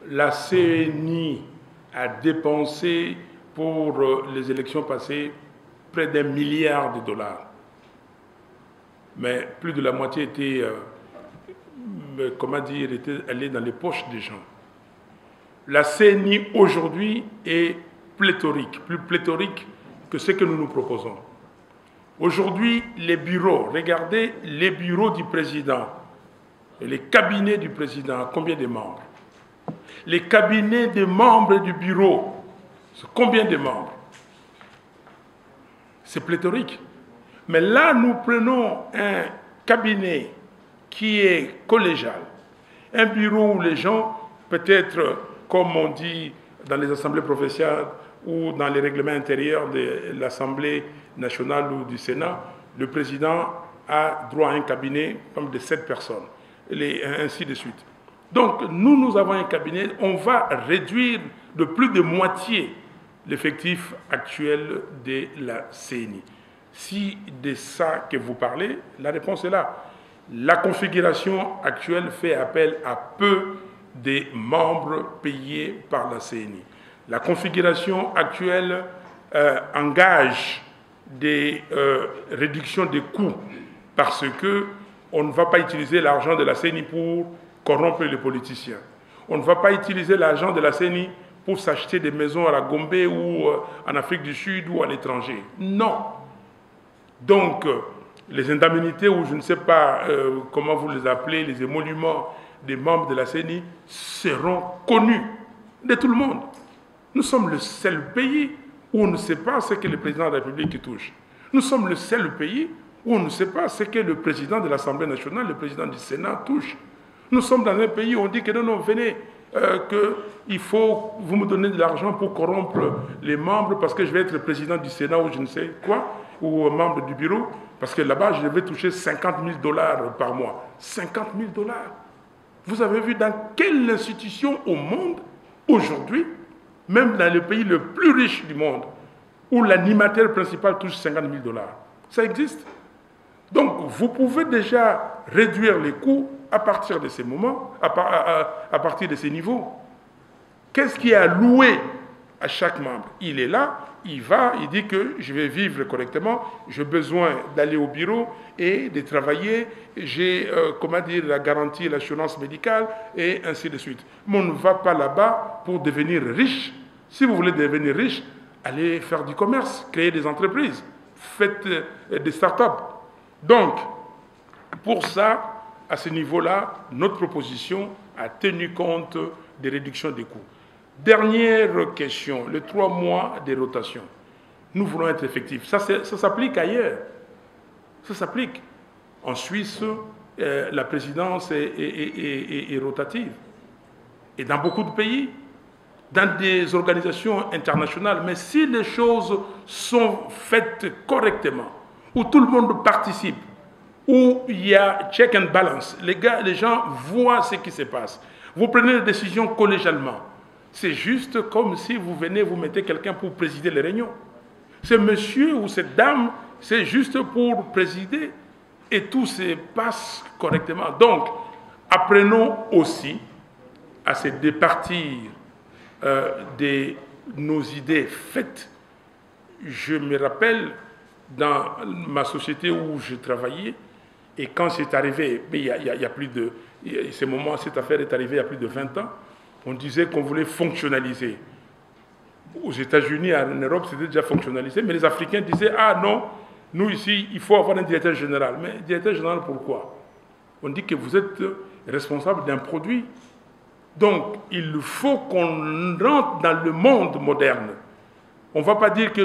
La CENI a dépensé pour les élections passées près d'1 milliard de dollars. Mais plus de la moitié était, était allée dans les poches des gens. La CENI aujourd'hui est pléthorique, plus pléthorique que ce que nous nous proposons. Aujourd'hui, les bureaux, regardez les bureaux du président et les cabinets du président, combien de membres? Les cabinets des membres du bureau, combien de membres? C'est pléthorique. Mais là, nous prenons un cabinet qui est collégial, un bureau où les gens, peut-être, comme on dit dans les assemblées provinciales ou dans les règlements intérieurs de l'Assemblée nationale ou du Sénat, le président a droit à un cabinet comme de 7 personnes, et ainsi de suite. Donc, nous avons un cabinet, on va réduire de plus de moitié l'effectif actuel de la CENI. Si de ça que vous parlez, la réponse est là. La configuration actuelle fait appel à peu de membres payés par la CENI. La configuration actuelle engage des réductions des coûts parce qu'on ne va pas utiliser l'argent de la CENI pour corrompre les politiciens. On ne va pas utiliser l'argent de la CENI pour s'acheter des maisons à la Gombe ou en Afrique du Sud ou à l'étranger. Non. Donc, les indemnités, ou je ne sais pas comment vous les appelez, les émoluments des membres de la CENI seront connus de tout le monde. Nous sommes le seul pays où on ne sait pas ce que le président de la République touche. Nous sommes le seul pays où on ne sait pas ce que le président de l'Assemblée nationale, le président du Sénat touche. Nous sommes dans un pays où on dit que non, venez, qu'il faut, vous me donnez de l'argent pour corrompre les membres parce que je vais être président du Sénat ou je ne sais quoi, ou membre du bureau, parce que là-bas, je vais toucher 50 000 $ par mois. 50 000 $. Vous avez vu dans quelle institution au monde, aujourd'hui, même dans le pays le plus riche du monde, où l'animateur principal touche 50 000 $. Ça existe. Donc, vous pouvez déjà réduire les coûts à partir de ces moments, à partir de ces niveaux. Qu'est-ce qui est alloué à chaque membre? Il est là, il va, il dit que je vais vivre correctement, j'ai besoin d'aller au bureau et de travailler, j'ai, la garantie, l'assurance médicale, et ainsi de suite. Mais on ne va pas là-bas pour devenir riche. Si vous voulez devenir riche, allez faire du commerce, créer des entreprises, faites des start-up. Donc, pour ça, à ce niveau-là, notre proposition a tenu compte des réductions des coûts. Dernière question, les 3 mois de rotation. Nous voulons être effectifs. Ça s'applique ailleurs. Ça s'applique. En Suisse, la présidence est rotative. Et dans beaucoup de pays, dans des organisations internationales. Mais si les choses sont faites correctement, où tout le monde participe, où il y a check and balance, les gens voient ce qui se passe. Vous prenez les décisions collégialement. C'est juste comme si vous venez, vous mettez quelqu'un pour présider les réunions. Ce monsieur ou cette dame, c'est juste pour présider et tout se passe correctement. Donc, apprenons aussi à se départir de nos idées faites. Je me rappelle, dans ma société où je travaillais, et quand c'est arrivé, mais il y a plus de... cette affaire est arrivée il y a plus de 20 ans, on disait qu'on voulait fonctionnaliser. Aux États-Unis, en Europe, c'était déjà fonctionnalisé, mais les Africains disaient « Ah non, nous ici, il faut avoir un directeur général. » Mais directeur général, pourquoi? On dit que vous êtes responsable d'un produit. Donc, il faut qu'on rentre dans le monde moderne. On ne va pas dire que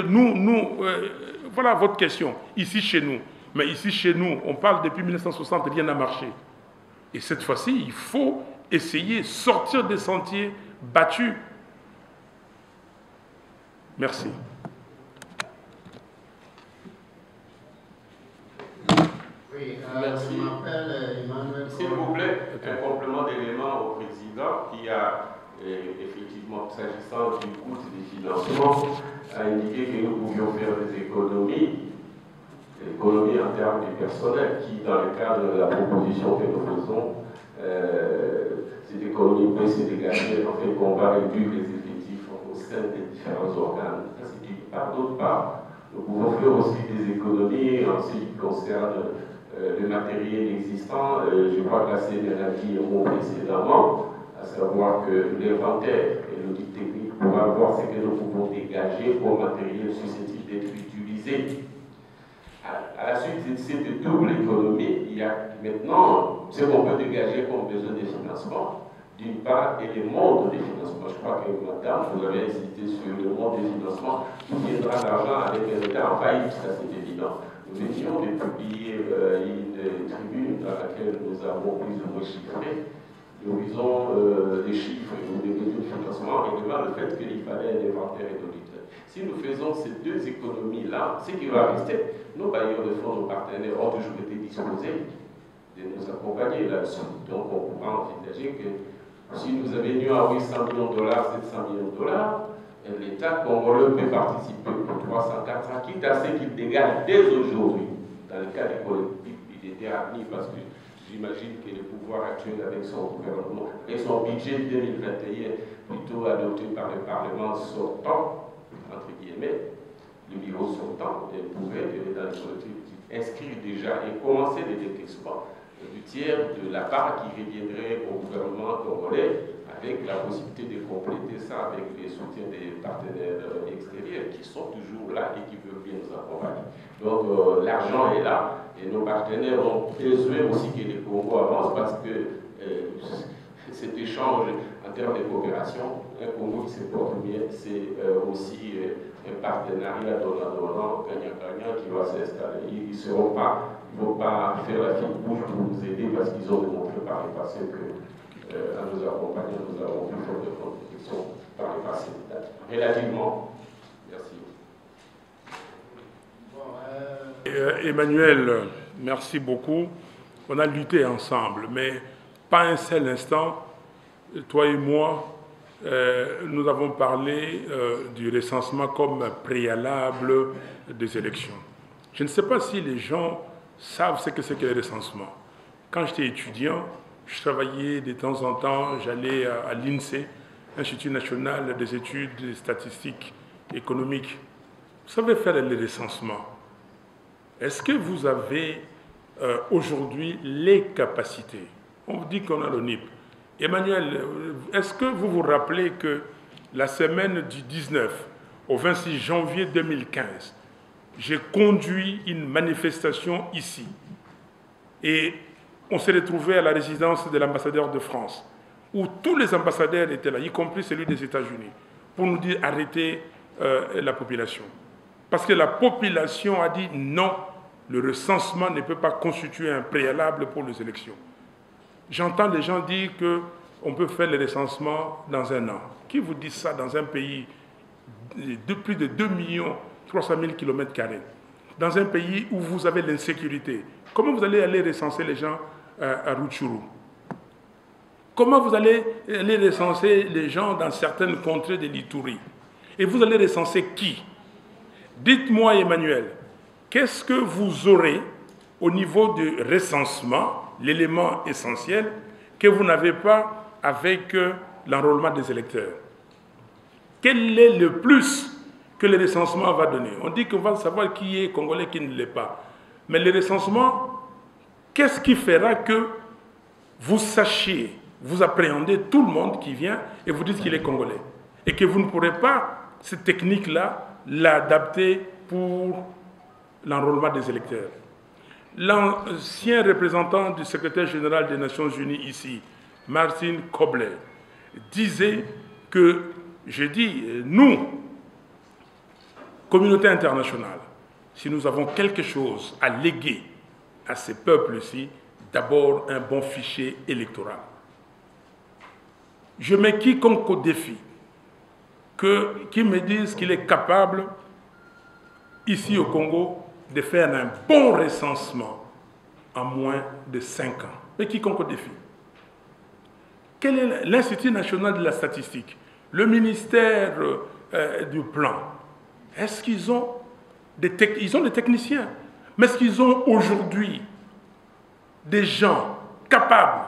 voilà votre question, ici chez nous. Mais ici chez nous, on parle depuis 1960, rien n'a marché. Et cette fois-ci, il faut essayer de sortir des sentiers battus. Merci. Oui, merci. Je m'appelle Emmanuel. S'il vous plaît, un complément d'élément au président qui a effectivement, s'agissant du coût des financements, a indiqué que nous pouvions faire des économies en termes du personnel, qui, dans le cadre de la proposition que nous faisons, ces économies peuvent se dégager, en fait, qu'on va réduire les effectifs au sein des différents organes. C'est d'une part. D'autre part, nous pouvons faire aussi des économies en ce qui concerne le matériel existant. Je crois que la CNRA dit un mot précédemment, à savoir que l'inventaire et l'audit technique pourra voir ce que nous pouvons dégager pour matériel susceptible d'être utilisé. À la suite de cette double économie, il y a maintenant ce qu'on peut dégager comme besoin de financement, d'une part, et le monde des financements. Je crois que, madame, vous avez insisté sur le monde des financements, où viendra l'argent avec un État en faillite, ça c'est évident. Nous venions de publier une tribune dans laquelle nous avons plus ou moins chiffré l'horizon des chiffres ou des besoins de financement, et devant le fait qu'il fallait un inventaire et d'auditeurs. Si nous faisons ces deux économies-là, ce qui va rester, nos bailleurs de fonds, nos partenaires ont toujours été disposés de nous accompagner là-dessus. Donc on pourra envisager que si nous avions à 800 millions de $, 700 millions de $, l'État congolais peut participer pour 300, 400, quitte à ce qu'il dégage dès aujourd'hui, dans le cas des collectifs budgétaires, parce que j'imagine que le pouvoir actuel, avec son gouvernement et son budget 2021, plutôt adopté par le Parlement sortant, entre guillemets, le niveau sortant, pourrait, dans le collectif, inscrire déjà et commencer les décaissements du tiers de la part qui reviendrait au gouvernement congolais, avec la possibilité de compléter ça avec les soutiens des partenaires extérieurs qui sont toujours là et qui veulent bien nous accompagner. Donc l'argent est là et nos partenaires ont besoin aussi que le Congo avance parce que cet échange en termes de coopération, un Congo qui se porte bien, c'est aussi un partenariat donnant-donnant, gagnant-gagnant qui va s'installer. Ils ne vont pas faire la fine bouche pour nous aider parce qu'ils ont démontré par le passé que à nous accompagner. Nous avons pu faire des contributions par le passé. Relativement. Merci. Emmanuel, merci beaucoup. On a lutté ensemble, mais pas un seul instant, toi et moi, nous avons parlé du recensement comme préalable des élections. Je ne sais pas si les gens savent ce que c'est que le recensement. Quand j'étais étudiant, je travaillais de temps en temps, j'allais à l'INSEE, Institut national des études statistiques économiques. Vous savez faire le recensement. Est-ce que vous avez aujourd'hui les capacités? On vous dit qu'on a le NIP. Emmanuel, est-ce que vous vous rappelez que la semaine du 19 au 26 janvier 2015, j'ai conduit une manifestation ici et on s'est retrouvé à la résidence de l'ambassadeur de France où tous les ambassadeurs étaient là, y compris celui des États-Unis, pour nous dire arrêtez la population. Parce que la population a dit non, le recensement ne peut pas constituer un préalable pour les élections. J'entends les gens dire qu'on peut faire le recensement dans un an. Qui vous dit ça dans un pays de plus de 2 300 000 km², dans un pays où vous avez l'insécurité? Comment vous allez aller recenser les gens à Rutshuru? Comment vous allez aller recenser les gens dans certaines contrées de l'Ituri? Et vous allez recenser qui? Dites-moi, Emmanuel, qu'est-ce que vous aurez au niveau du recensement, l'élément essentiel, que vous n'avez pas avec l'enrôlement des électeurs? Quel est le plus que le recensement va donner? On dit qu'on va savoir qui est congolais, qui ne l'est pas. Mais le recensement, qu'est-ce qui fera que vous sachiez, vous appréhendez tout le monde qui vient et vous dites qu'il est congolais? Et que vous ne pourrez pas, cette technique-là, l'adapter pour l'enrôlement des électeurs. L'ancien représentant du secrétaire général des Nations Unies ici, Martin Kobler, disait que, je dis, nous, communauté internationale, si nous avons quelque chose à léguer à ces peuples-ci, d'abord un bon fichier électoral. Je mets quiconque au défi qui me dise qu'il est capable, ici au Congo, de faire un bon recensement en moins de 5 ans. Mais quiconque au défi. Quel est l'Institut national de la statistique, le ministère du plan? Est-ce qu'ils ont des techniciens? Mais est-ce qu'ils ont aujourd'hui des gens capables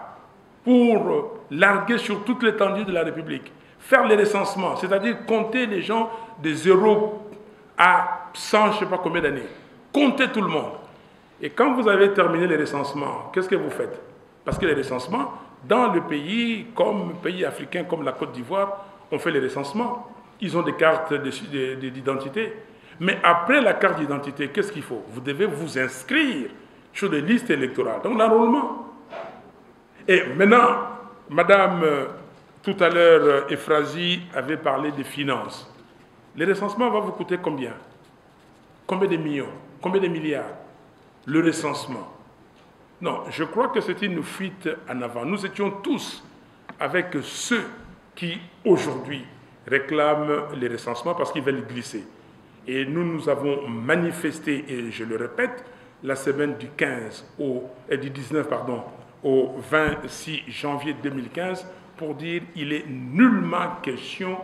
pour larguer sur toute l'étendue de la République, faire les recensements, c'est-à-dire compter les gens de 0 à 100, je ne sais pas combien d'années, compter tout le monde. Et quand vous avez terminé les recensements, qu'est-ce que vous faites? Parce que les recensements, dans le pays, comme pays africain, comme la Côte d'Ivoire, on fait les recensements. Ils ont des cartes d'identité. Mais après la carte d'identité, qu'est-ce qu'il faut? Vous devez vous inscrire sur des listes électorales. Donc l'enrôlement. Et maintenant, Madame, tout à l'heure, Efrazi avait parlé des finances. Le recensement va vous coûter combien? Combien de millions? Combien de milliards? Le recensement. Non, je crois que c'est une fuite en avant. Nous étions tous avec ceux qui, aujourd'hui, réclament les recensements parce qu'ils veulent glisser. Et nous avons manifesté, et je le répète, la semaine du 19 au 26 janvier 2015 pour dire qu'il est nullement question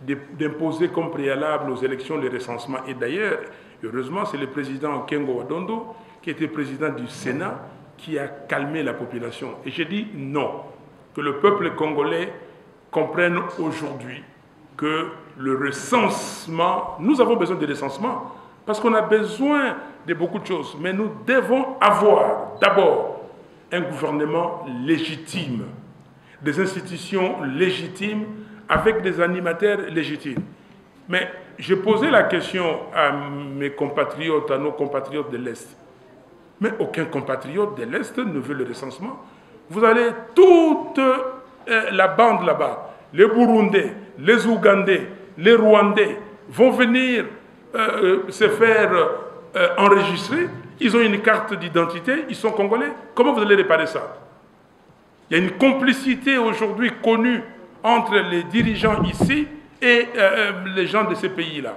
d'imposer comme préalable aux élections les recensements. Et d'ailleurs, heureusement, c'est le président Kengo Wadondo, qui était président du Sénat, qui a calmé la population. Et j'ai dit non, que le peuple congolais comprenne aujourd'hui que le recensement, nous avons besoin de recensement, parce qu'on a besoin de beaucoup de choses, mais nous devons avoir d'abord un gouvernement légitime, des institutions légitimes, avec des animateurs légitimes. Mais j'ai posé la question à mes compatriotes, à nos compatriotes de l'Est. Mais aucun compatriote de l'Est ne veut le recensement. Vous avez toute la bande là-bas, les Burundais, les Ougandais, les Rwandais vont venir se faire enregistrer. Ils ont une carte d'identité, ils sont congolais. Comment vous allez réparer ça? Il y a une complicité aujourd'hui connue entre les dirigeants ici et les gens de ces pays-là.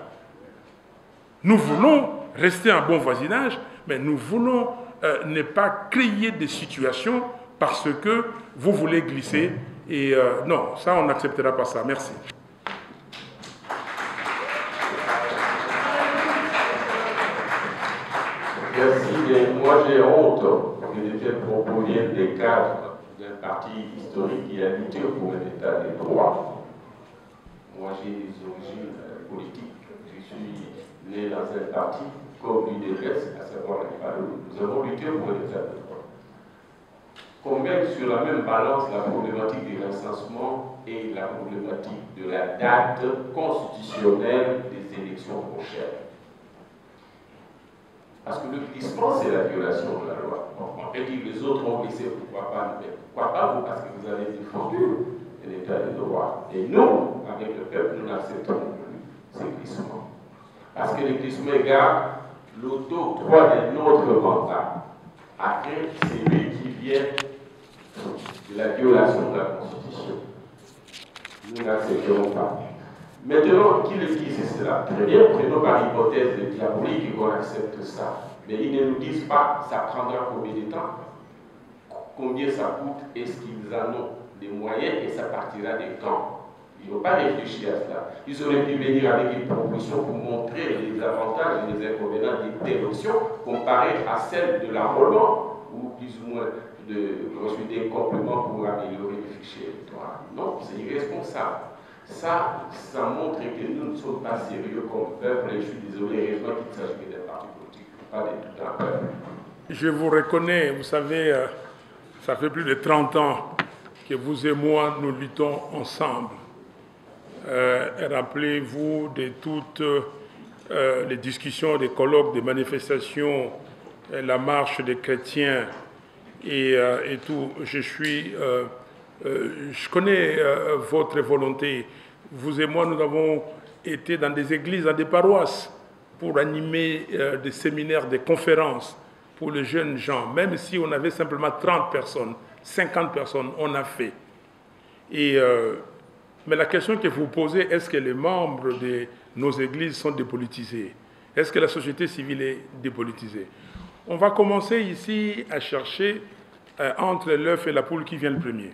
Nous voulons rester en bon voisinage, mais nous voulons ne pas créer des situations parce que vous voulez glisser. Et non, ça, on n'acceptera pas ça. Merci. Merci, mais moi j'ai honte que de tels propos viennent des cadres d'un parti historique qui a lutté pour un état de droit. Moi j'ai des origines politiques. Je suis né dans un parti comme l'UDPS, à savoir les Palou. Nous avons lutté pour un état de droit. Qu'on mette sur la même balance la problématique du recensement et la problématique de la date constitutionnelle des élections prochaines. Parce que le glissement, c'est la violation de la loi. On peut dire que les autres ont glissé, pourquoi pas nous? Pourquoi pas vous? Parce que vous avez défendu l'état de droit. Et nous, avec le peuple, nous n'acceptons plus ces glissements. Parce que les glissements égarent l'auto-droit de notre mandat. Après, c'est lui qui vient de la violation de la Constitution. Nous n'accepterons pas. Maintenant, qui le dit, c'est cela. Très bien, prenons par hypothèse diabolique qu'on accepte ça. Mais ils ne nous disent pas, ça prendra combien de temps, combien ça coûte, est-ce qu'ils en ont les moyens et ça partira des temps. Ils n'ont pas réfléchi à cela. Ils auraient pu venir avec une proposition pour montrer les avantages et les inconvénients des telles options comparées à celles de l'enrôlement ou plus ou moins de consulter un complément pour améliorer le fichier électoral. Non, c'est irresponsable. Ça montre que nous ne sommes pas sérieux comme peuple et je suis désolé, heureusement qu'il s'agit d'un parti politique, pas d'un peuple. Je vous reconnais, vous savez, ça fait plus de 30 ans que vous et moi, nous luttons ensemble. Rappelez-vous de toutes les discussions, des colloques, des manifestations, la marche des chrétiens et tout. Je connais votre volonté. Vous et moi, nous avons été dans des églises, dans des paroisses, pour animer des séminaires, des conférences pour les jeunes gens. Même si on avait simplement 30 personnes, 50 personnes, on a fait. Mais la question que vous posez, est-ce que les membres de nos églises sont dépolitisés? Est-ce que la société civile est dépolitisée? On va commencer ici à chercher entre l'œuf et la poule qui vient le premier.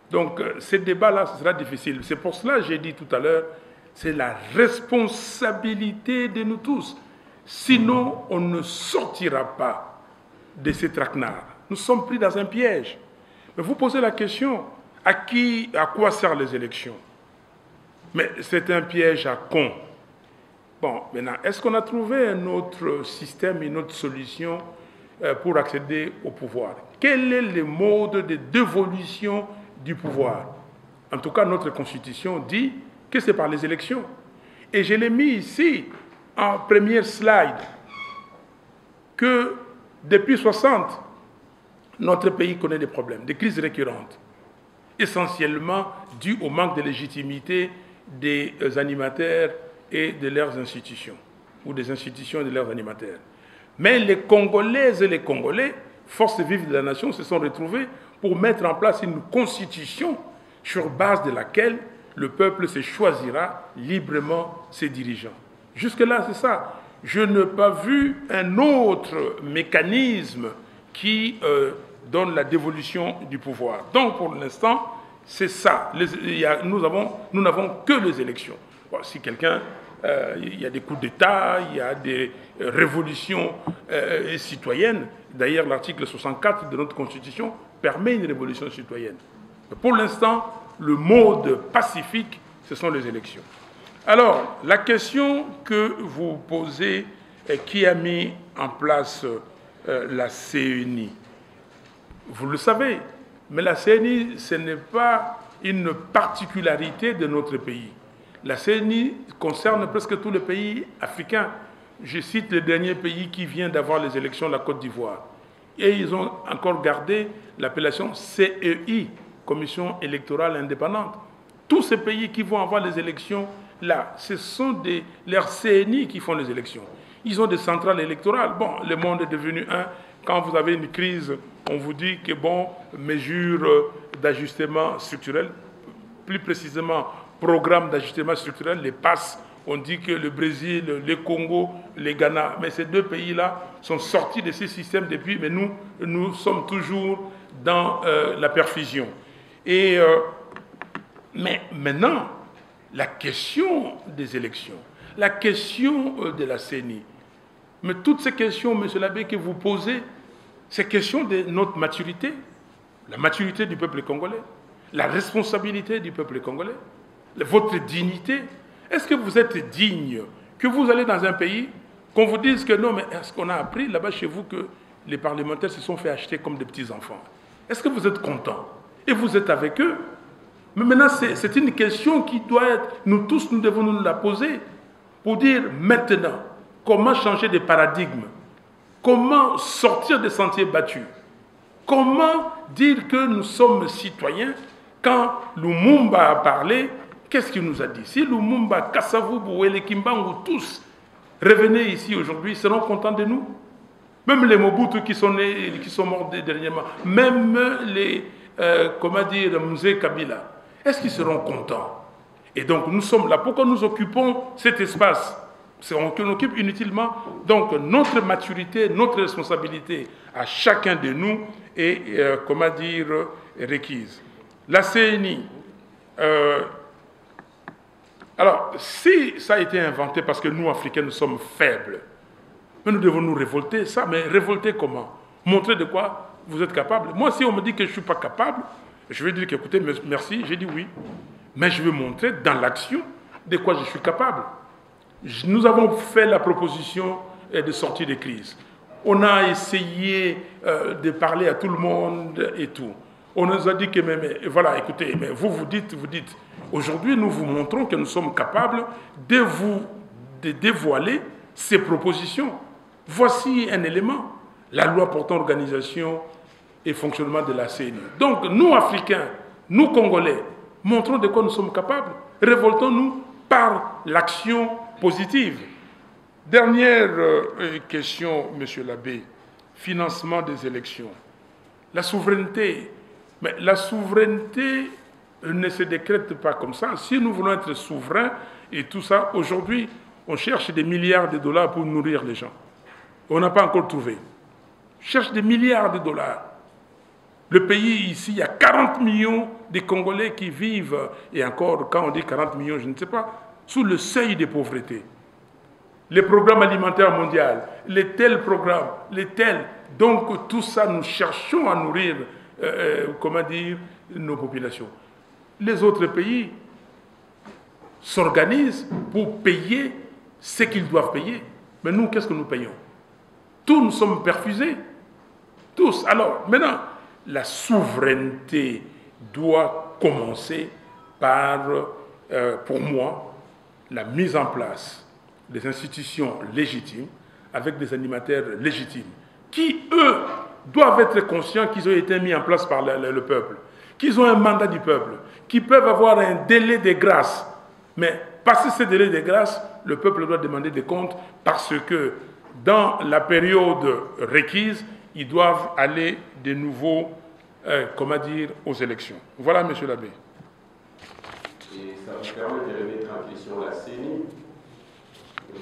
Donc, ce débat-là, ce sera difficile. C'est pour cela que j'ai dit tout à l'heure, c'est la responsabilité de nous tous. Sinon, on ne sortira pas de ces traquenards. Nous sommes pris dans un piège. Mais vous posez la question, à quoi servent les élections? Mais c'est un piège à con. Bon, maintenant, est-ce qu'on a trouvé un autre système, une autre solution pour accéder au pouvoir? Quel est le mode de dévolution du pouvoir? En tout cas, notre Constitution dit que c'est par les élections. Et je l'ai mis ici, en première slide, que depuis 60, notre pays connaît des problèmes, des crises récurrentes, essentiellement dues au manque de légitimité des animateurs et de leurs institutions, ou des institutions et de leurs animateurs. Mais les Congolaises et les Congolais, forces vives de la nation, se sont retrouvés pour mettre en place une constitution sur base de laquelle le peuple se choisira librement ses dirigeants. Jusque-là, c'est ça. Je n'ai pas vu un autre mécanisme qui donne la dévolution du pouvoir. Donc, pour l'instant, c'est ça. Nous n'avons que les élections. Bon, si quelqu'un... il y a des coups d'État, il y a des révolutions citoyennes. D'ailleurs, l'article 64 de notre Constitution permet une révolution citoyenne. Mais pour l'instant, le mode pacifique, ce sont les élections. Alors, la question que vous posez, qui a mis en place la CENI? Vous le savez, mais la CENI, ce n'est pas une particularité de notre pays. La CENI concerne presque tous les pays africains. Je cite le dernier pays qui vient d'avoir les élections, la Côte d'Ivoire. Et ils ont encore gardé l'appellation CEI, Commission électorale indépendante. Tous ces pays qui vont avoir les élections, là, ce sont leurs CENI qui font les élections. Ils ont des centrales électorales. Bon, le monde est devenu un. Quand vous avez une crise on vous dit que bon, mesures d'ajustement structurel, plus précisément programme d'ajustement structurel, les PASS, on dit que le Brésil, le Congo, le Ghana, mais ces deux pays-là sont sortis de ces systèmes depuis, mais nous sommes toujours dans la perfusion. Mais maintenant, la question des élections, la question de la CENI, mais toutes ces questions, M. l'abbé, que vous posez, ces questions de notre maturité, la maturité du peuple congolais, la responsabilité du peuple congolais, votre dignité. Est-ce que vous êtes digne que vous allez dans un pays, qu'on vous dise que non, mais est-ce qu'on a appris là-bas chez vous que les parlementaires se sont fait acheter comme des petits-enfants? Est-ce que vous êtes content? Et vous êtes avec eux? Mais maintenant, c'est une question qui doit être, nous tous, nous devons nous la poser pour dire maintenant, comment changer de paradigme? Comment sortir des sentiers battus? Comment dire que nous sommes citoyens quand Lumumba a parlé? Qu'est-ce qu'il nous a dit? Si Lumumba, Kasavubu et les Kimbangu, tous revenaient ici aujourd'hui, seront contents de nous? Même les Mobutu qui sont morts dernièrement, même les, Mzee Kabila, est-ce qu'ils seront contents? Et donc nous sommes là. Pourquoi nous occupons cet espace? On occupe inutilement. Donc notre maturité, notre responsabilité à chacun de nous est, requise. La CENI, alors si ça a été inventé parce que nous, Africains, nous sommes faibles, mais nous devons nous révolter, ça, mais révolter comment? Montrer de quoi vous êtes capable. Moi, si on me dit que je ne suis pas capable, je vais dire qu'écoutez, merci, j'ai dit oui. Mais je vais montrer dans l'action de quoi je suis capable. Nous avons fait la proposition de sortie de crise. On a essayé de parler à tout le monde et tout. On nous a dit que, mais voilà, écoutez, mais vous dites, aujourd'hui, nous vous montrons que nous sommes capables de dévoiler ces propositions. Voici un élément, la loi portant organisation et fonctionnement de la CENI. Donc, nous, Africains, nous, Congolais, montrons de quoi nous sommes capables. Révoltons-nous par l'action positive. Dernière question, Monsieur l'abbé, financement des élections. La souveraineté, mais la souveraineté ne se décrète pas comme ça. Si nous voulons être souverains et tout ça, aujourd'hui, on cherche des milliards de dollars pour nourrir les gens. On n'a pas encore trouvé. On cherche des milliards de dollars. Le pays, ici, il y a 40 millions de Congolais qui vivent, et encore, quand on dit 40 millions, je ne sais pas, sous le seuil de pauvreté. Les programmes alimentaires mondiaux, les tels programmes, les tels. Donc, tout ça, nous cherchons à nourrir, nos populations. Les autres pays s'organisent pour payer ce qu'ils doivent payer. Mais nous, qu'est-ce que nous payons? Tous nous sommes perfusés. Tous. Alors, maintenant, la souveraineté doit commencer par, pour moi, la mise en place des institutions légitimes avec des animateurs légitimes qui, eux, doivent être conscients qu'ils ont été mis en place par le peuple, qu'ils ont un mandat du peuple, qu'ils peuvent avoir un délai de grâce. Mais passé ce délai de grâce, le peuple doit demander des comptes parce que dans la période requise, ils doivent aller de nouveau, aux élections. Voilà, Monsieur l'abbé. Et ça me permet de remettre en question la CENI.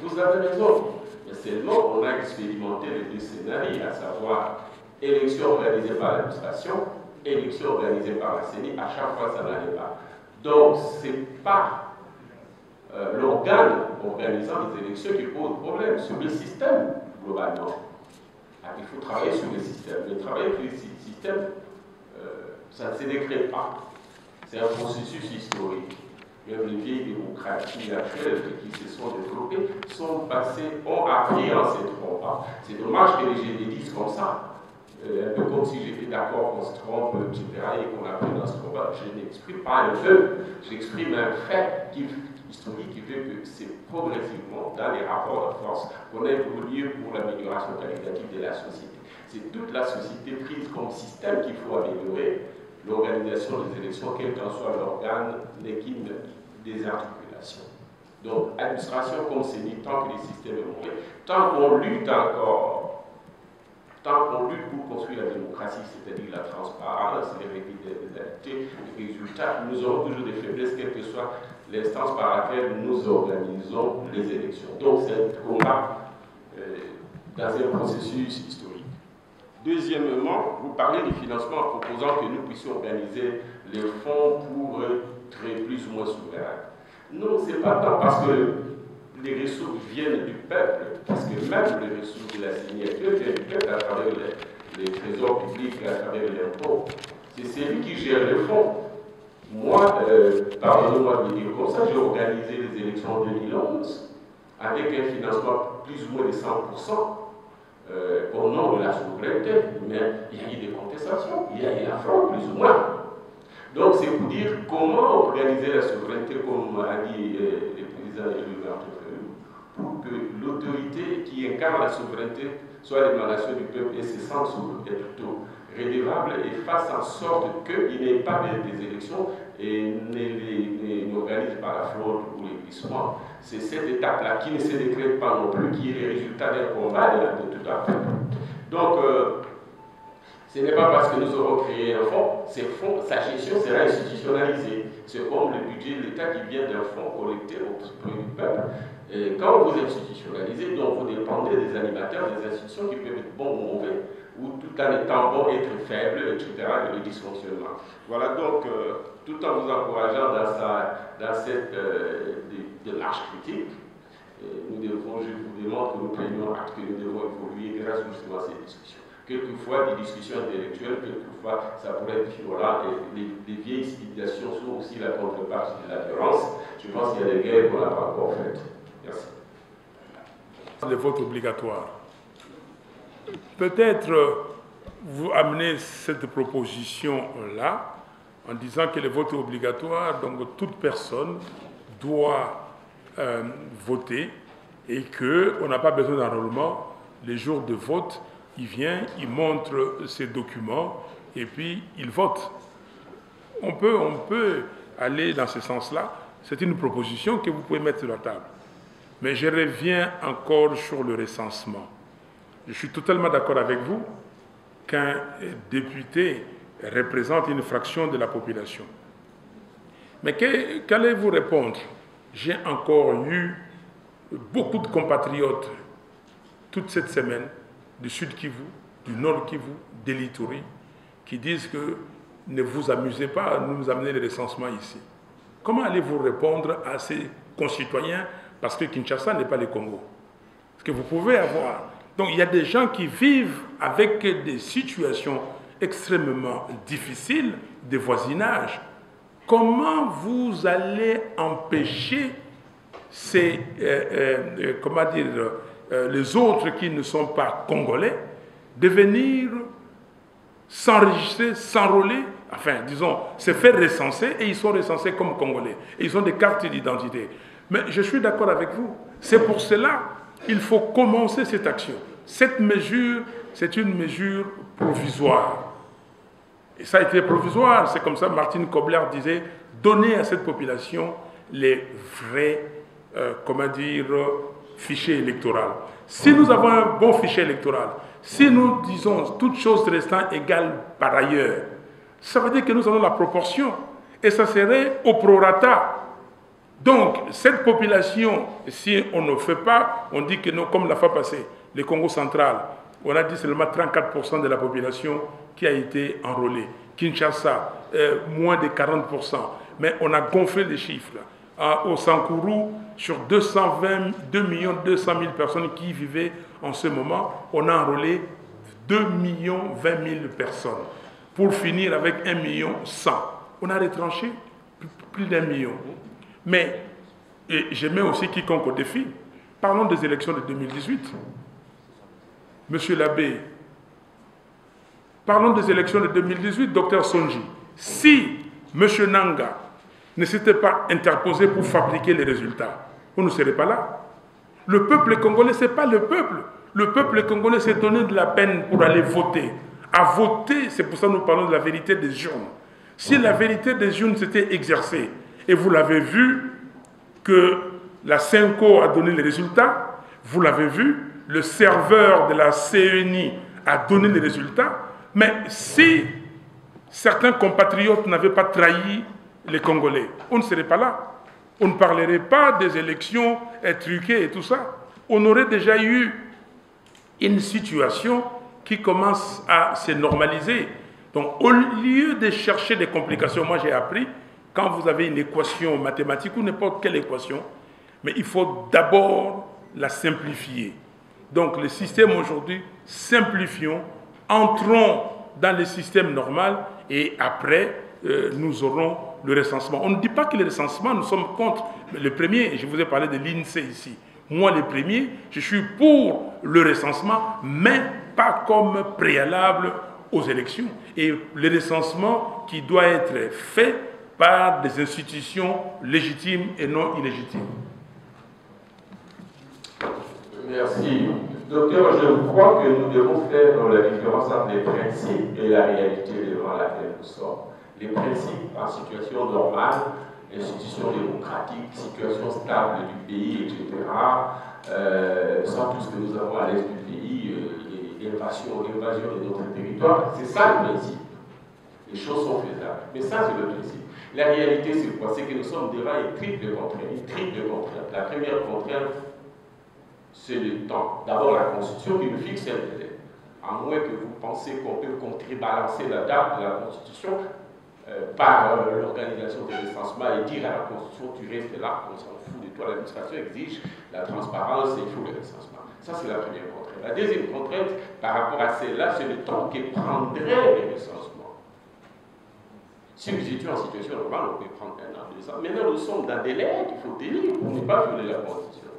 Vous avez raison, mais seulement on a expérimenté les deux scénarios, à savoir élection organisée par l'administration, élection organisée par la CENI, à chaque fois ça n'allait pas. Donc ce n'est pas l'organe organisant les élections qui pose problème, sur le système globalement. Il faut travailler sur le système, mais travailler sur le système, ça ne se décrète pas. C'est un processus historique. Même les vieilles démocraties actuelles qui se sont développées ont appris en se trompant. C'est dommage que les gens disent comme ça. Un peu comme si j'étais d'accord qu'on se trompe, etc., et qu'on a pris dans ce combat. Je n'exprime pas un vœu, j'exprime un fait historique qui fait que c'est progressivement dans les rapports de force qu'on a évolué pour l'amélioration qualitative de la société. C'est toute la société prise comme système qu'il faut améliorer, l'organisation des élections, quel qu'en soit l'organe, l'équipe des articulations. Donc, administration comme c'est dit, tant que les systèmes est mauvais, tant qu'on lutte encore Tant qu'on lutte pour construire la démocratie, c'est-à-dire la transparence, l'égalité, les résultats, nous aurons toujours des faiblesses, quelle que soit l'instance par laquelle nous organisons les élections. Donc c'est un combat dans un processus historique. Deuxièmement, vous parlez du financement en proposant que nous puissions organiser les fonds pour être plus ou moins souverains. Non, ce n'est pas tant parce que les ressources viennent du peuple, parce que même les ressources de la signature viennent du peuple à travers les trésors publics, à travers l'impôt. C'est lui qui gère les fonds. Moi, pardonnez-moi de dire comme ça, j'ai organisé les élections en 2011 avec un financement plus ou moins de 100%. Au nom de la souveraineté, mais il y a eu des contestations, il y a eu la fraude, plus ou moins. Donc c'est pour dire comment organiser la souveraineté, comme a dit le président élu pour que l'autorité qui incarne la souveraineté soit l'émanation du peuple et se sente plutôt rédévable et fasse en sorte qu'il n'y ait pas des élections et n'organise pas la fraude ou les glissements. C'est cette étape-là qui ne se décrète pas non plus, qui est le résultat d'un combat de tout à fait. Donc, ce n'est pas parce que nous aurons créé un fonds, sa gestion sera institutionnalisée. C'est comme le budget de l'État qui vient d'un fonds collecté au profit du peuple. Et quand vous institutionnalisez, donc vous dépendez des animateurs, des institutions qui peuvent être bons ou mauvais, ou tout en étant bon, être faible, etc., et le dysfonctionnement. Voilà donc, tout en vous encourageant dans cette démarche critique, je vous demande que nous prenions acte que nous devons évoluer grâce justement à ces discussions. Quelquefois, des discussions intellectuelles, quelquefois, ça pourrait être voilà, les vieilles civilisations sont aussi la contrepartie de la violence. Je pense qu'il y a des guerres qu'on n'a pas encore faites. Merci. Le vote obligatoire. Peut-être vous amenez cette proposition-là en disant que le vote est obligatoire, donc toute personne doit voter et qu'on n'a pas besoin d'enrôlement. Les jours de vote, il vient, il montre ses documents et puis il vote. On peut aller dans ce sens-là. C'est une proposition que vous pouvez mettre sur la table. Mais je reviens encore sur le recensement. Je suis totalement d'accord avec vous qu'un député représente une fraction de la population. Mais qu'allez-vous répondre? J'ai encore eu beaucoup de compatriotes toute cette semaine du Sud Kivu, du Nord Kivu, de l'Ituri, qui disent que ne vous amusez pas à nous amener le recensement ici. Comment allez-vous répondre à ces concitoyens? Parce que Kinshasa n'est pas le Congo. Ce que vous pouvez avoir. Donc il y a des gens qui vivent avec des situations extrêmement difficiles de voisinage. Comment vous allez empêcher ces, les autres qui ne sont pas congolais de venir s'enregistrer, s'enrôler, enfin, disons, se faire recenser, et ils sont recensés comme congolais. Et ils ont des cartes d'identité. Mais je suis d'accord avec vous. C'est pour cela qu'il faut commencer cette action. Cette mesure, c'est une mesure provisoire. Et ça a été provisoire. C'est comme ça, Martine Kobler disait, donner à cette population les vrais, fichiers électoraux. Si nous avons un bon fichier électoral, si nous disons toutes choses restant égales par ailleurs, ça veut dire que nous avons la proportion. Et ça serait au prorata. Donc, cette population, si on ne fait pas, on dit que non, comme la fois passée, le Congo central, on a dit seulement 34% de la population qui a été enrôlée. Kinshasa, moins de 40%. Mais on a gonflé les chiffres. Au Sankourou, sur 222 200 000 personnes qui vivaient en ce moment, on a enrôlé 2 020 000 personnes. Pour finir avec 1 100 000. On a retranché plus d'1 million. Mais je mets aussi quiconque au défi. Parlons des élections de 2018. Monsieur l'abbé, parlons des élections de 2018, docteur Sonji. Si monsieur Nanga ne s'était pas interposé pour fabriquer les résultats, vous ne serez pas là. Le peuple congolais, ce n'est pas le peuple. Le peuple congolais s'est donné de la peine pour aller voter. À voter, c'est pour ça que nous parlons de la vérité des urnes. Si la vérité des urnes s'était exercée, et vous l'avez vu que la CENCO a donné les résultats, vous l'avez vu, le serveur de la CENI a donné les résultats. Mais si certains compatriotes n'avaient pas trahi les Congolais, on ne serait pas là. On ne parlerait pas des élections truquées et tout ça. On aurait déjà eu une situation qui commence à se normaliser. Donc, au lieu de chercher des complications, moi j'ai appris, quand vous avez une équation mathématique ou n'importe quelle équation, mais il faut d'abord la simplifier. Donc, le système aujourd'hui, simplifions, entrons dans le système normal et après, nous aurons le recensement. On ne dit pas que le recensement, nous sommes contre le premier, je vous ai parlé de l'INSEE ici. Moi, le premier, je suis pour le recensement, mais pas comme préalable aux élections. Et le recensement qui doit être fait par des institutions légitimes et non illégitimes. Merci. Docteur, je crois que nous devons faire la différence entre les principes et la réalité devant laquelle nous sommes. Les principes en situation normale, institutions démocratiques, situation stable du pays, etc., sans tout ce que nous avons à l'est du pays, l'invasion de notre territoire, c'est ça le principe. Les choses sont faisables. Mais ça, c'est le principe. La réalité, c'est quoi? C'est que nous sommes devant une triple contrainte. La première contrainte, c'est le temps. D'abord, la Constitution qui nous fixe un délai. À moins que vous pensiez qu'on peut contrebalancer la date de la Constitution par l'organisation des recensements et dire à la Constitution, tu restes là, on s'en fout de toi. L'administration exige la transparence et il faut le recensement. Ça, c'est la première contrainte. La deuxième contrainte, par rapport à celle-là, c'est le temps que prendraient les recensements. Si nous étions en situation normale, on peut prendre 1 an, 2 ans. Maintenant, nous sommes dans des lettres, il faut tenir pour ne pas violer la Constitution.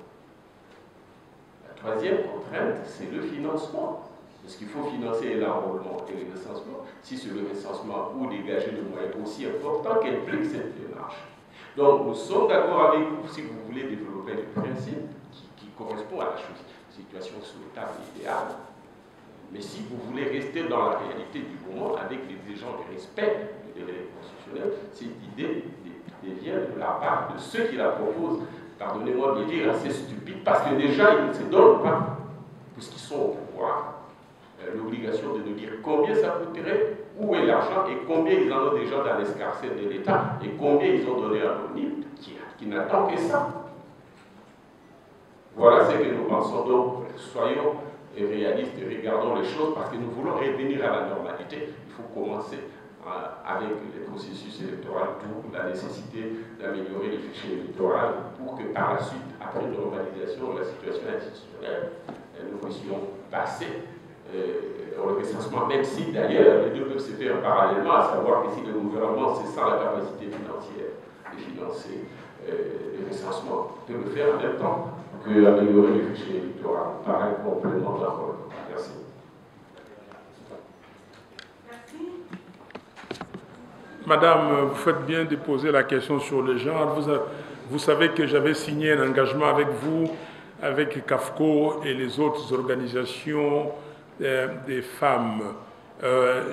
La troisième contrainte, c'est le financement. Parce qu'il faut financer l'enrôlement et le recensement, si c'est le recensement ou dégager des moyens aussi importants qu'implique cette démarche. Donc, nous sommes d'accord avec vous si vous voulez développer le principe qui correspond à la situation souhaitable et idéale. Mais si vous voulez rester dans la réalité du moment avec l'exigence du respect du délai constitutionnel, cette idée vient de la part de ceux qui la proposent, pardonnez-moi de dire, assez stupide, parce que déjà, ils ne se donnent pas, puisqu'ils sont au pouvoir, l'obligation de nous dire combien ça coûterait, où est l'argent et combien ils en ont déjà dans l'escarcelle de l'État et combien ils ont donné à l'ONU qui n'attend que ça. Voilà ce que nous pensons. Donc, soyons réalistes et regardons les choses parce que nous voulons revenir à la normalité. Il faut commencer avec les processus électoraux, d'où la nécessité d'améliorer les fichiers électoraux pour que par la suite, après normalisation de la situation institutionnelle, nous puissions passer le recensement, même si d'ailleurs les deux peuvent se faire parallèlement, à savoir que si le gouvernement c'est sans la capacité financière de financer le recensement, peut le faire en même temps que améliorer les fichiers électoraux par un complément d'envoi. Merci. Madame, vous faites bien de poser la question sur le genre. Vous savez que j'avais signé un engagement avec vous, avec CAFCO et les autres organisations des femmes.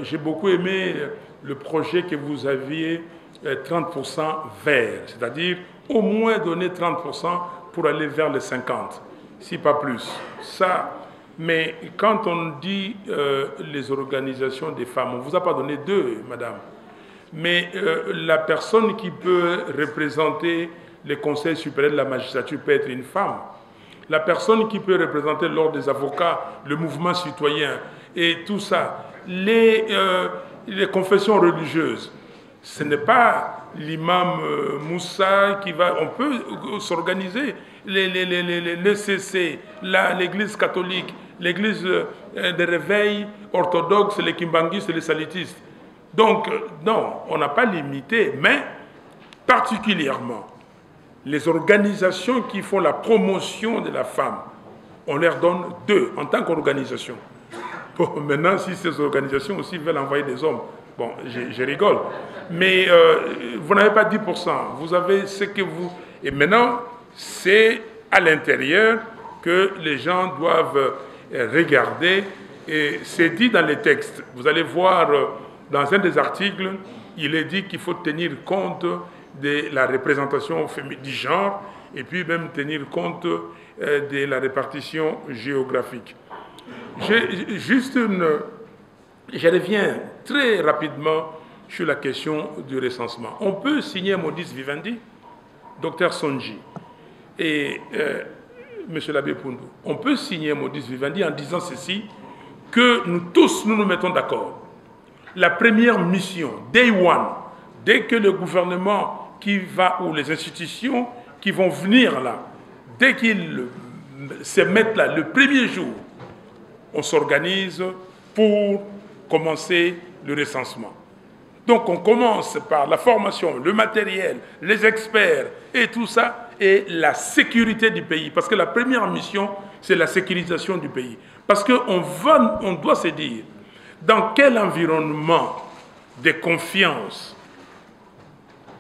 J'ai beaucoup aimé le projet que vous aviez 30% vert, c'est-à-dire au moins donner 30% pour aller vers les 50, si pas plus. Ça, mais quand on dit les organisations des femmes, on ne vous a pas donné 2, madame, mais la personne qui peut représenter le Conseil supérieur de la magistrature peut être une femme. La personne qui peut représenter l'ordre des avocats, le mouvement citoyen et tout ça, les confessions religieuses, ce n'est pas l'imam Moussa qui va... On peut s'organiser, les CC, l'église catholique, l'église des réveils orthodoxes, les kimbanguistes et les salitistes. Donc, non, on n'a pas limité, mais particulièrement les organisations qui font la promotion de la femme, on leur donne 2 en tant qu'organisation. Bon, maintenant, si ces organisations aussi veulent envoyer des hommes, bon, je rigole. Mais vous n'avez pas 10%. Vous avez ce que vous... Et maintenant, c'est à l'intérieur que les gens doivent regarder. Et c'est dit dans les textes. Vous allez voir, dans un des articles, il est dit qu'il faut tenir compte de la représentation du genre et puis même tenir compte de la répartition géographique. Je reviens très rapidement sur la question du recensement. On peut signer Modis Vivendi, Dr Sonji et M. l'abbé Poundou. On peut signer Modis Vivendi en disant ceci, que nous tous nous mettons d'accord. La première mission, Day One, dès que le gouvernement qui va, ou les institutions qui vont venir là, dès qu'ils se mettent là, le premier jour, on s'organise pour commencer le recensement. Donc on commence par la formation, le matériel, les experts et tout ça, et la sécurité du pays. Parce que la première mission, c'est la sécurisation du pays. Parce qu'on doit se dire, dans quel environnement de confiance,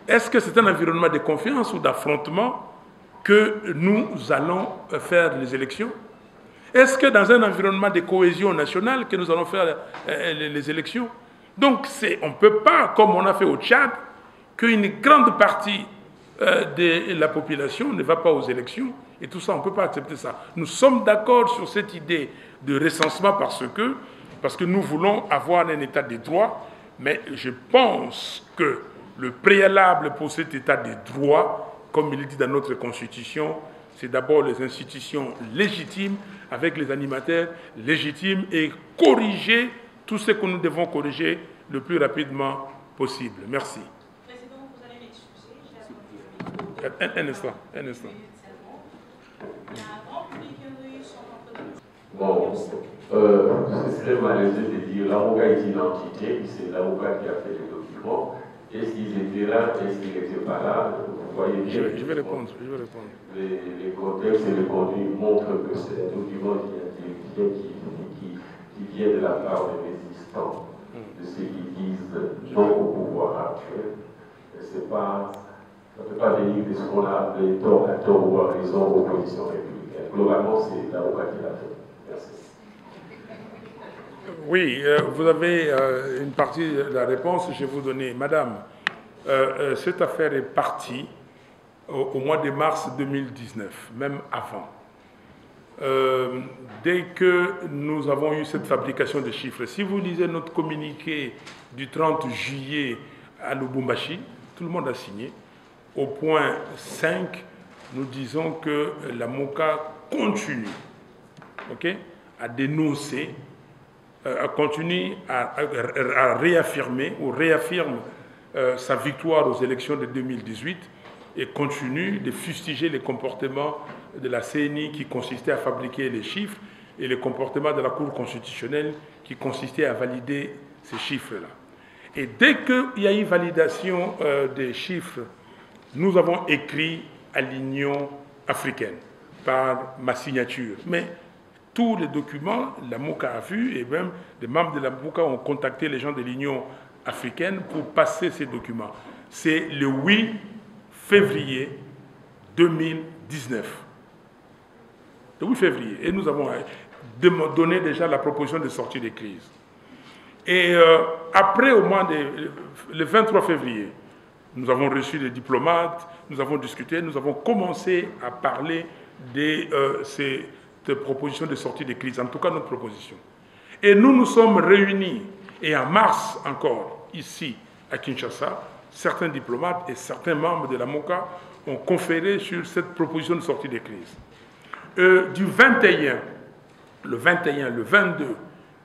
est-ce que c'est un environnement de confiance ou d'affrontement que nous allons faire les élections? Est-ce que dans un environnement de cohésion nationale que nous allons faire les élections? Donc on ne peut pas, comme on a fait au Tchad, qu'une grande partie de la population ne va pas aux élections. Et tout ça, on ne peut pas accepter ça. Nous sommes d'accord sur cette idée de recensement parce que nous voulons avoir un état de droit, mais je pense que le préalable pour cet état de droit, comme il est dit dans notre Constitution, c'est d'abord les institutions légitimes, avec les animateurs légitimes, et corriger tout ce que nous devons corriger le plus rapidement possible. Merci. Président, vous allez m'excuser. Un instant. Bon, ce serait malaisé de dire l'avocat est une entité, c'est l'avocat qui a fait les documents. Est-ce qu'ils étaient là, est-ce qu'ils n'étaient pas là? Vous voyez bien. Je vais répondre. Les contextes et les contenus montrent que c'est un document qui vient de la part des résistants, de ceux qui disent non au pouvoir actuel. Ça ne peut pas venir de ce qu'on a appelé à tort ou à raison opposition républicaine. Globalement, c'est l'avocat qui l'a fait. Merci. Oui, vous avez une partie de la réponse, je vais vous donner. Madame, cette affaire est partie au mois de mars 2019, même avant. Dès que nous avons eu cette fabrication de chiffres, si vous lisez notre communiqué du 30 juillet à Lubumbashi, tout le monde a signé. Au point 5, nous disons que la MOCA continue à dénoncer, continue à réaffirmer ou réaffirme sa victoire aux élections de 2018 et continue de fustiger les comportements de la CENI qui consistait à fabriquer les chiffres et les comportements de la Cour constitutionnelle qui consistait à valider ces chiffres-là. Et dès qu'il y a eu validation des chiffres, nous avons écrit à l'Union africaine par ma signature. Mais tous les documents, la MOCA a vu, et même les membres de la MOCA ont contacté les gens de l'Union africaine pour passer ces documents. C'est le 8 février 2019. Le 8 février. Et nous avons donné déjà la proposition de sortie des crises. Et après, le 23 février, nous avons reçu des diplomates, nous avons discuté, nous avons commencé à parler de cette proposition de sortie des crises, en tout cas notre proposition. Et nous nous sommes réunis, et en mars encore, ici à Kinshasa, certains diplomates et certains membres de la MOCA ont conféré sur cette proposition de sortie des crises. Du 21, le 21, le 22,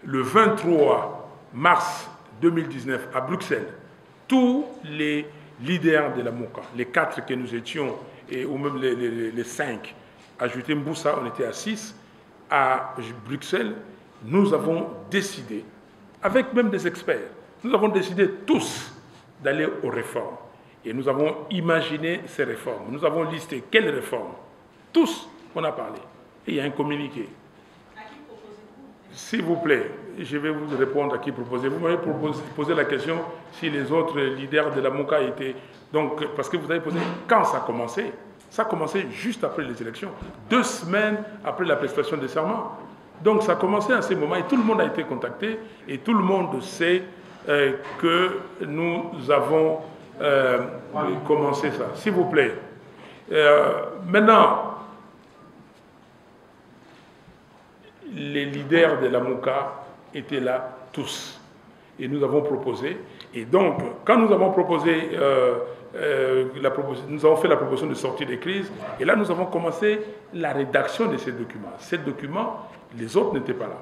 le 23 mars 2019 à Bruxelles, tous les leaders de la MOCA, les 4 que nous étions, ou même les 5, ajouté Mboussa, on était à 6, à Bruxelles, nous avons décidé, avec même des experts, nous avons décidé tous d'aller aux réformes. Et nous avons imaginé ces réformes. Nous avons listé quelles réformes. Tous, on a parlé. Et il y a un communiqué. À qui proposez-vous? S'il vous plaît, je vais vous répondre à qui proposez-vous. Vous m'avez posé la question si les autres leaders de la MOCA étaient... Donc, parce que vous avez posé quand ça a commencé. Ça a commencé juste après les élections, 2 semaines après la prestation des serments. Donc ça a commencé à ce moment et tout le monde a été contacté et tout le monde sait que nous avons commencé ça. S'il vous plaît. Maintenant, les leaders de la MOUCA étaient là tous. Et nous avons proposé. Et donc, quand nous avons proposé, nous avons fait la proposition de sortie des crises, et là, nous avons commencé la rédaction de ces documents. Ces documents, les autres n'étaient pas là.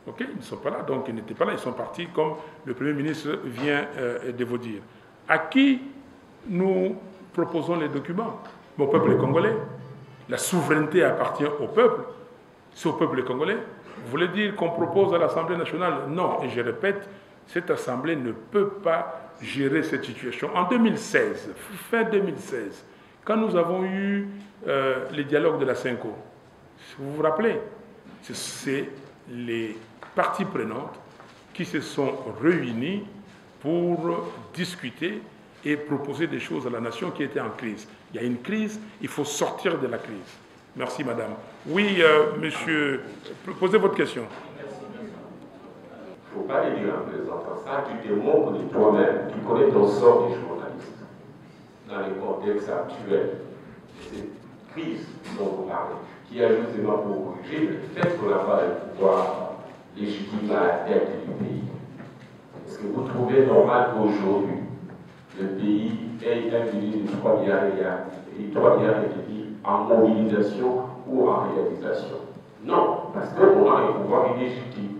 OK? Ils ne sont pas là, donc ils n'étaient pas là, ils sont partis, comme le Premier ministre vient de vous dire. À qui nous proposons les documents? Au peuple congolais. La souveraineté appartient au peuple. C'est au peuple congolais. Vous voulez dire qu'on propose à l'Assemblée nationale? Non, et je répète, cette Assemblée ne peut pas gérer cette situation. En 2016, fin 2016, quand nous avons eu les dialogues de la CENCO, vous vous rappelez, c'est les parties prenantes qui se sont réunies pour discuter et proposer des choses à la nation qui était en crise. Il y a une crise, il faut sortir de la crise. Merci, madame. Oui, monsieur, posez votre question. Il ne faut pas les dire en présentant ça, tu te montres de toi-même, tu connais ton sort de journaliste dans les contextes actuels de cette crise dont vous parlez, qui a justement pour corriger le fait qu'on n'a pas le pouvoir légitime à la tête du pays. Est-ce que vous trouvez normal qu'aujourd'hui, le pays ait un budget de 3 milliards et demi en mobilisation ou en réalisation? Non, parce qu'on a un pouvoir illégitime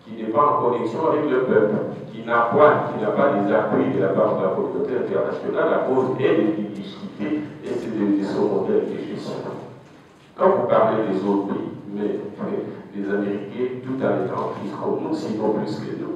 qui n'est pas en connexion avec le peuple, qui n'a pas des appuis de la part de la communauté internationale à cause et de l'illégitimité et de son modèle de gestion. Quand vous parlez des autres pays, mais les Américains, tout en étant en crise comme nous, sinon plus que nous,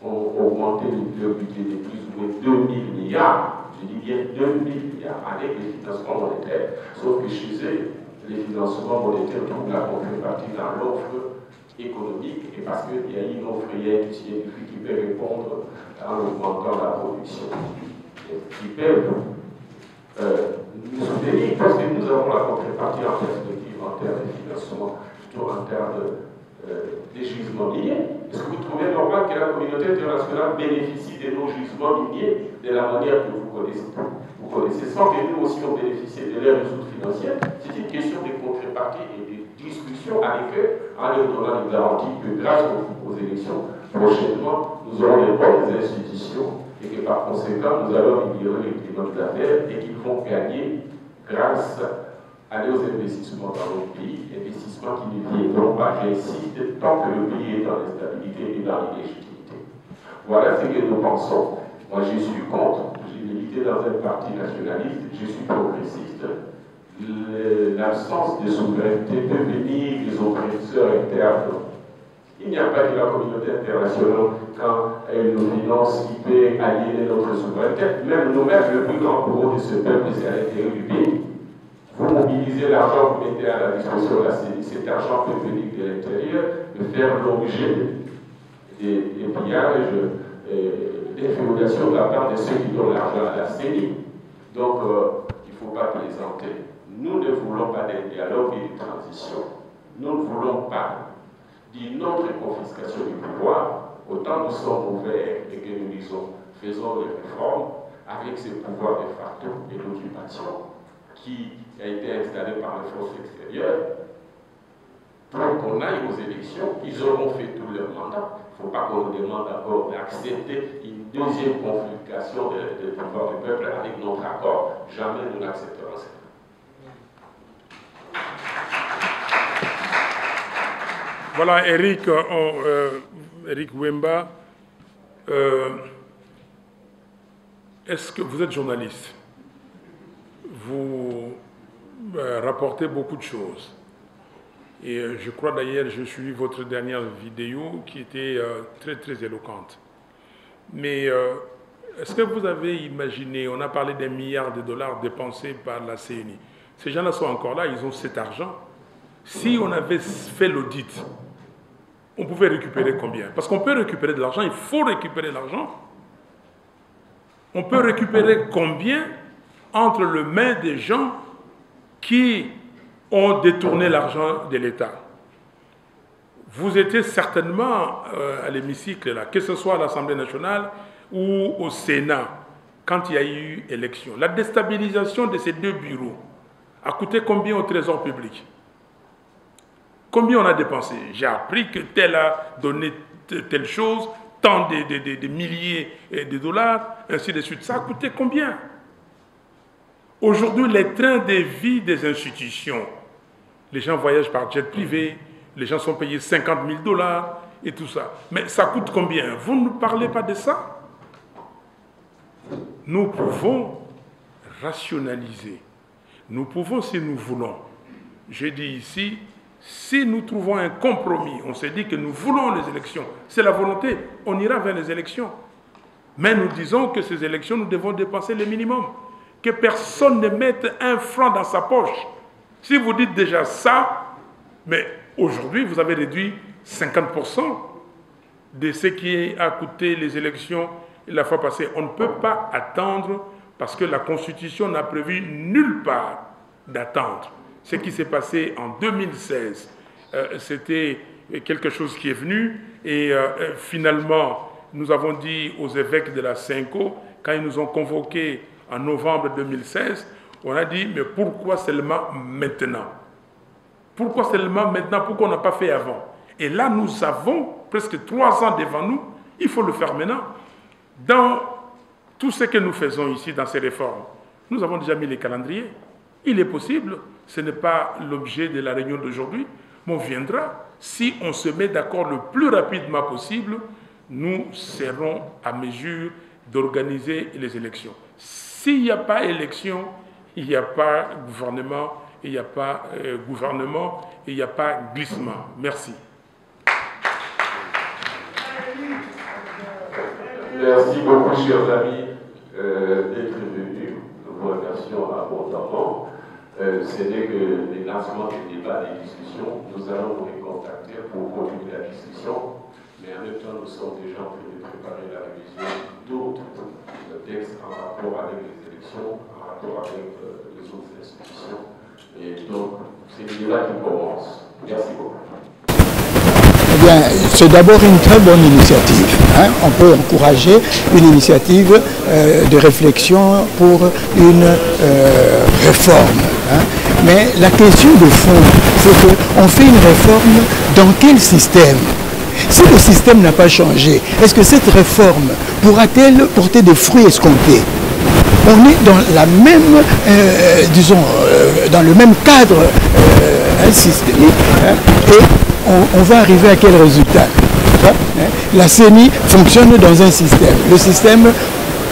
ont augmenté le budget de plus ou moins 2 000 milliards, je dis bien 2 000 milliards, avec les financements monétaires. Sauf que chez eux, les financements monétaires trouvent la contrepartie dans l'offre économique, et parce qu'il y a une offre scientifique qui peut répondre en augmentant la production, qui peuvent nous soutenir, parce que nous avons la contrepartie en perspective en termes de financement, plutôt en termes des gisements miniers. Est-ce que vous trouvez normal que la communauté internationale bénéficie de nos gisements miniers de la manière que vous connaissez, sans que nous aussi on bénéficie de leurs ressources financières? C'est une question de contrepartie et de discussion avec eux, en leur donnant une garantie que grâce aux élections prochainement, nous aurons les bonnes institutions et que par conséquent, nous allons améliorer les climats d'affaires et qu'ils vont gagner grâce à leurs investissements dans notre pays, investissements qui ne viendront pas, j'insiste, tant que le pays est dans l'instabilité et dans l'illégitimité. Voilà ce que nous pensons. Moi, je suis contre. J'ai milité dans un parti nationaliste, je suis progressiste. L'absence de souveraineté peut venir des oppresseurs internes. Il n'y a pas que la communauté internationale, quand elle nous finance, qui peut aliéner notre souveraineté. Même nous-mêmes, le plus grand bourreau de ce peuple, c'est à l'intérieur du pays. Vous mobilisez l'argent, vous mettez à la disposition de la CENI, cet argent peut venir de l'intérieur, de faire l'objet des pillages, des féodalisations de la part de ceux qui donnent l'argent à la CENI. Donc, il ne faut pas plaisanter. Nous ne voulons pas d'un dialogue et de transition. Nous ne voulons pas d'une autre confiscation du pouvoir. Autant nous sommes ouverts et que nous disons, faisons les réformes avec ce pouvoir de facto et d'occupation qui a été installé par les forces extérieures, pour qu'on aille aux élections, ils auront fait tout leur mandat. Il ne faut pas qu'on nous demande d'abord d'accepter une deuxième confiscation du pouvoir du peuple avec notre accord. Jamais nous n'accepterons ça. Voilà, Eric Wemba, est-ce que vous êtes journaliste? Vous rapportez beaucoup de choses. Et je crois d'ailleurs, je suis votre dernière vidéo qui était très très éloquente. Mais est-ce que vous avez imaginé, on a parlé des milliards de dollars dépensés par la CENI. Ces gens-là sont encore là, ils ont cet argent. Si on avait fait l'audit, on pouvait récupérer combien? Parce qu'on peut récupérer de l'argent, il faut récupérer l'argent. On peut récupérer combien entre les mains des gens qui ont détourné l'argent de l'État? Vous étiez certainement à l'hémicycle, là, que ce soit à l'Assemblée nationale ou au Sénat, quand il y a eu élection. La déstabilisation de ces deux bureaux a coûté combien au Trésor public? Combien on a dépensé? J'ai appris que tel a donné telle chose, tant de milliers de dollars, ainsi de suite. Ça a coûté combien? Aujourd'hui, les trains de vie des institutions, les gens voyagent par jet privé, les gens sont payés 50 000 dollars et tout ça. Mais ça coûte combien? Vous ne nous parlez pas de ça? Nous pouvons rationaliser. Nous pouvons, si nous voulons. Je dis ici, si nous trouvons un compromis, on s'est dit que nous voulons les élections, c'est la volonté, on ira vers les élections. Mais nous disons que ces élections, nous devons dépenser le minimum. Que personne ne mette un franc dans sa poche. Si vous dites déjà ça, mais aujourd'hui, vous avez réduit 50% de ce qui a coûté les élections la fois passée. On ne peut pas attendre parce que la Constitution n'a prévu nulle part d'attendre. Ce qui s'est passé en 2016, c'était quelque chose qui est venu et finalement, nous avons dit aux évêques de la Cinco, quand ils nous ont convoqués en novembre 2016, on a dit, mais pourquoi seulement maintenant? Pourquoi seulement maintenant? Pourquoi on n'a pas fait avant? Et là, nous avons presque 3 ans devant nous, il faut le faire maintenant. Dans tout ce que nous faisons ici, dans ces réformes, nous avons déjà mis les calendriers. Il est possible, ce n'est pas l'objet de la réunion d'aujourd'hui, mais on viendra. Si on se met d'accord le plus rapidement possible, nous serons à mesure d'organiser les élections. S'il n'y a pas élection, il n'y a pas gouvernement, il n'y a pas il n'y a pas glissement. Merci. Merci beaucoup, chers amis, d'être venus. Nous vous remercions abondamment. Ce n'est que les lancements des débats, des discussions. Nous allons vous recontacter pour continuer la discussion. Mais en même temps, nous sommes déjà en train de préparer la révision d'autres textes en rapport avec les élections, en rapport avec les autres institutions. Et donc, c'est le débat qui commence. Merci beaucoup. Eh bien, c'est d'abord une très bonne initiative. On peut encourager une initiative de réflexion pour une réforme. Mais la question de fond, c'est qu'on fait une réforme dans quel système? Si le système n'a pas changé, est-ce que cette réforme pourra-t-elle porter des fruits escomptés? On est dans la même, dans le même cadre systémique et on va arriver à quel résultat? La CENI fonctionne dans un système. Le système,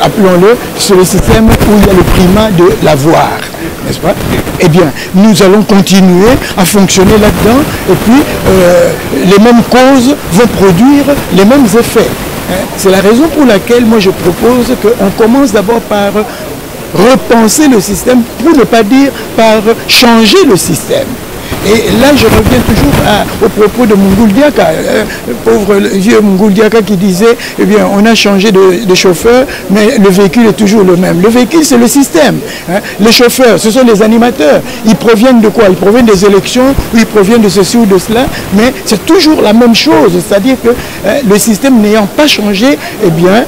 appelons-le, c'est le système où il y a le primat de l'avoir, n'est-ce pas? Eh bien, nous allons continuer à fonctionner là-dedans et puis les mêmes causes vont produire les mêmes effets. C'est la raison pour laquelle moi je propose qu'on commence d'abord par repenser le système, pour ne pas dire par changer le système. Et là, je reviens toujours au propos de Mungulu Diaka, pauvre vieux Mungulu Diaka qui disait, eh bien, on a changé de chauffeur, mais le véhicule est toujours le même. Le véhicule, c'est le système. Les chauffeurs, ce sont les animateurs. Ils proviennent de quoi? Ils proviennent des élections, ou ils proviennent de ceci ou de cela, mais c'est toujours la même chose. C'est-à-dire que le système n'ayant pas changé, eh bien,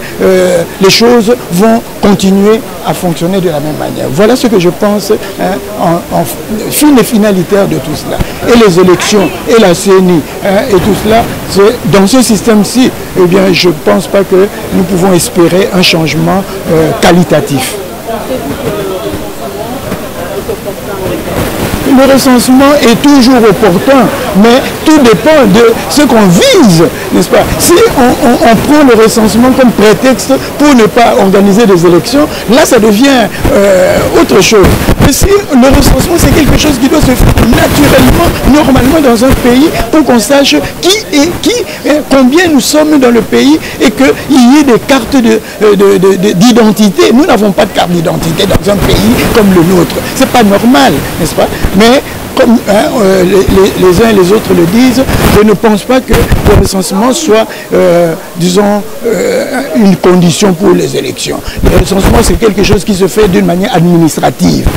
les choses vont continuer à fonctionner de la même manière. Voilà ce que je pense en fin et finalitaire de tout cela. Et les élections, et la CENI, et tout cela, dans ce système-ci, eh bien, je ne pense pas que nous pouvons espérer un changement qualitatif. Le recensement est toujours opportun, mais tout dépend de ce qu'on vise, n'est-ce pas? Si on prend le recensement comme prétexte pour ne pas organiser des élections, là ça devient autre chose. Mais si le recensement c'est quelque chose qui doit se faire naturellement, normalement dans un pays, pour qu'on sache qui est qui, combien nous sommes dans le pays et qu'il y ait des cartes d'identité. Nous n'avons pas de carte d'identité dans un pays comme le nôtre. C'est pas normal, n'est-ce pas? Mais comme les uns et les autres le disent, je ne pense pas que le recensement soit, disons, une condition pour les élections. Le recensement, c'est quelque chose qui se fait d'une manière administrative.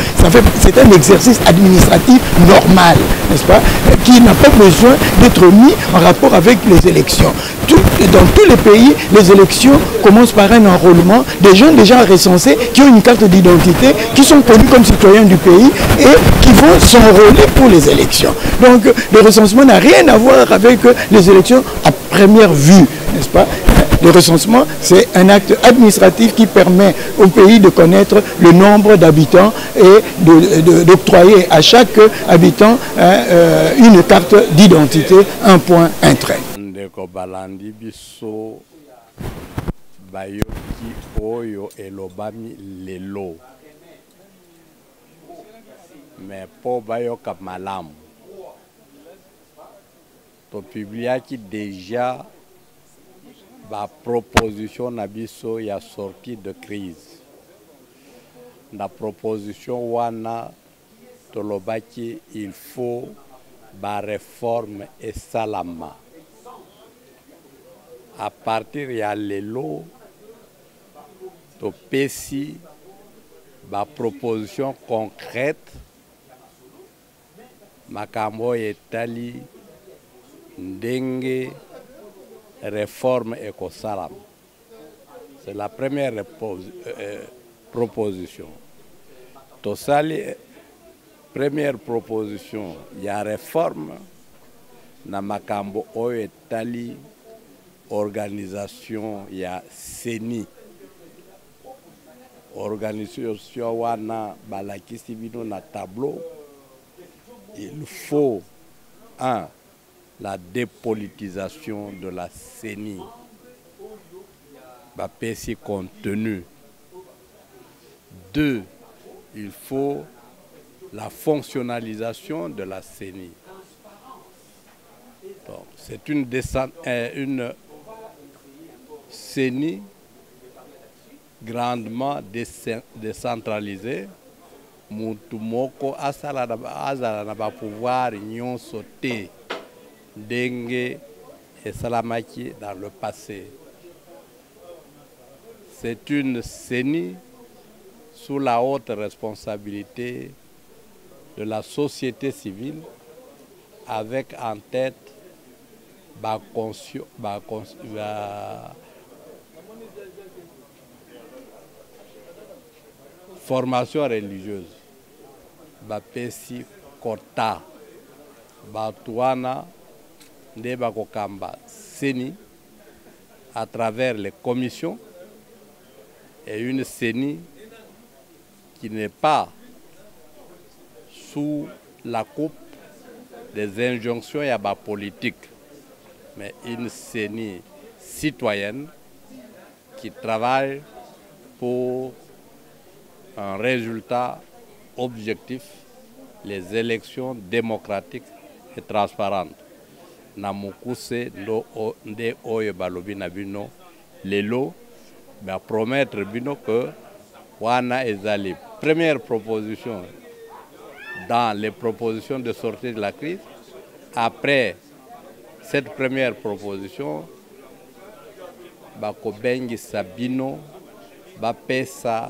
C'est un exercice administratif normal, n'est-ce pas, qui n'a pas besoin d'être mis en rapport avec les élections. Dans tous les pays, les élections commencent par un enrôlement des gens déjà recensés qui ont une carte d'identité, qui sont connus comme citoyens du pays et qui vont s'enrôler pour les élections. Donc le recensement n'a rien à voir avec les élections à première vue, n'est-ce pas? Le recensement, c'est un acte administratif qui permet au pays de connaître le nombre d'habitants et d'octroyer à chaque habitant une carte d'identité, un point, un trait. Mais pour bayoka malam, to publiaki déjà la proposition nabiso ya sortie de crise. La proposition wana tolobaki il faut ba réforme et salama. À partir ya lelo to pesi ba proposition concrète makambo etali ndenge réforme ekosalam. C'est la première proposition. Tosali première proposition ya réforme na makambo oyo etali organisation ya CENI. Organisation wana balakisi bino na tableau. Il faut, la dépolitisation de la CENI. Bapesi contenu. 2, il faut la fonctionnalisation de la CENI. C'est une CENI grandement décentralisée. Mutumoko azala na ba pouvoir nyonso te ndenge esalamaki dans le passé. C'est une CENI sous la haute responsabilité de la société civile avec en tête la formation religieuse. Bapesi kota batuana nde bakokamba CENI à travers les commissions et une CENI qui n'est pas sous la coupe des injonctions et à politique, mais une CENI citoyenne qui travaille pour un résultat objectif, les élections démocratiques et transparentes. Namukuse nde oyo balobi na bino lelo ba promettre bino que wana ezali première proposition dans les propositions de sortie de la crise. Après cette première proposition, bakobengi sabino bapesa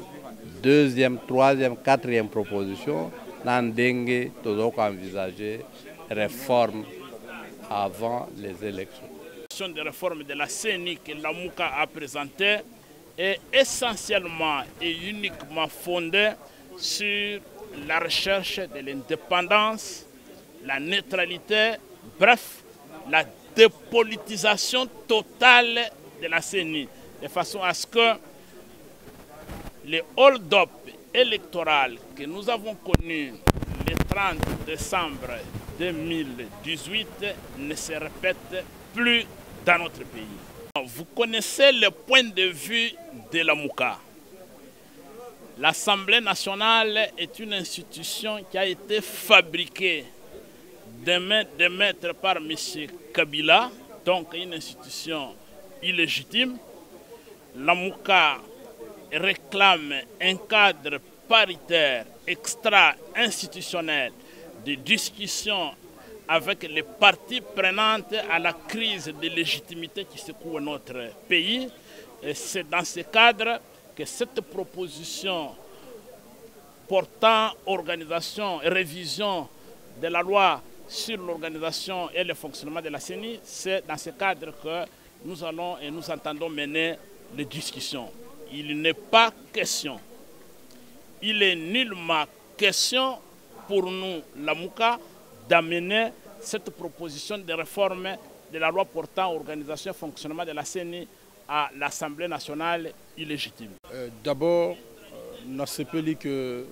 deuxième, troisième, quatrième proposition, Nandenge, toujours envisager réforme avant les élections. La de réforme de la CENI que Lamouka a présentée est essentiellement et uniquement fondée sur la recherche de l'indépendance, la neutralité, bref, la dépolitisation totale de la CENI, de façon à ce que les hold-up électoraux que nous avons connus le 30 décembre 2018 ne se répètent plus dans notre pays. Vous connaissez le point de vue de Lamouka. L'Assemblée nationale est une institution qui a été fabriquée de maître par M. Kabila, donc une institution illégitime. Lamouka réclame un cadre paritaire extra-institutionnel de discussion avec les parties prenantes à la crise de légitimité qui secoue notre pays. Et c'est dans ce cadre que cette proposition portant organisation et révision de la loi sur l'organisation et le fonctionnement de la CENI, c'est dans ce cadre que nous allons et nous entendons mener les discussions. Il n'est pas question, il est nullement question pour nous, la MOUCA, d'amener cette proposition de réforme de la loi portant organisation et fonctionnement de la CENI à l'Assemblée nationale illégitime. D'abord, na sepeli que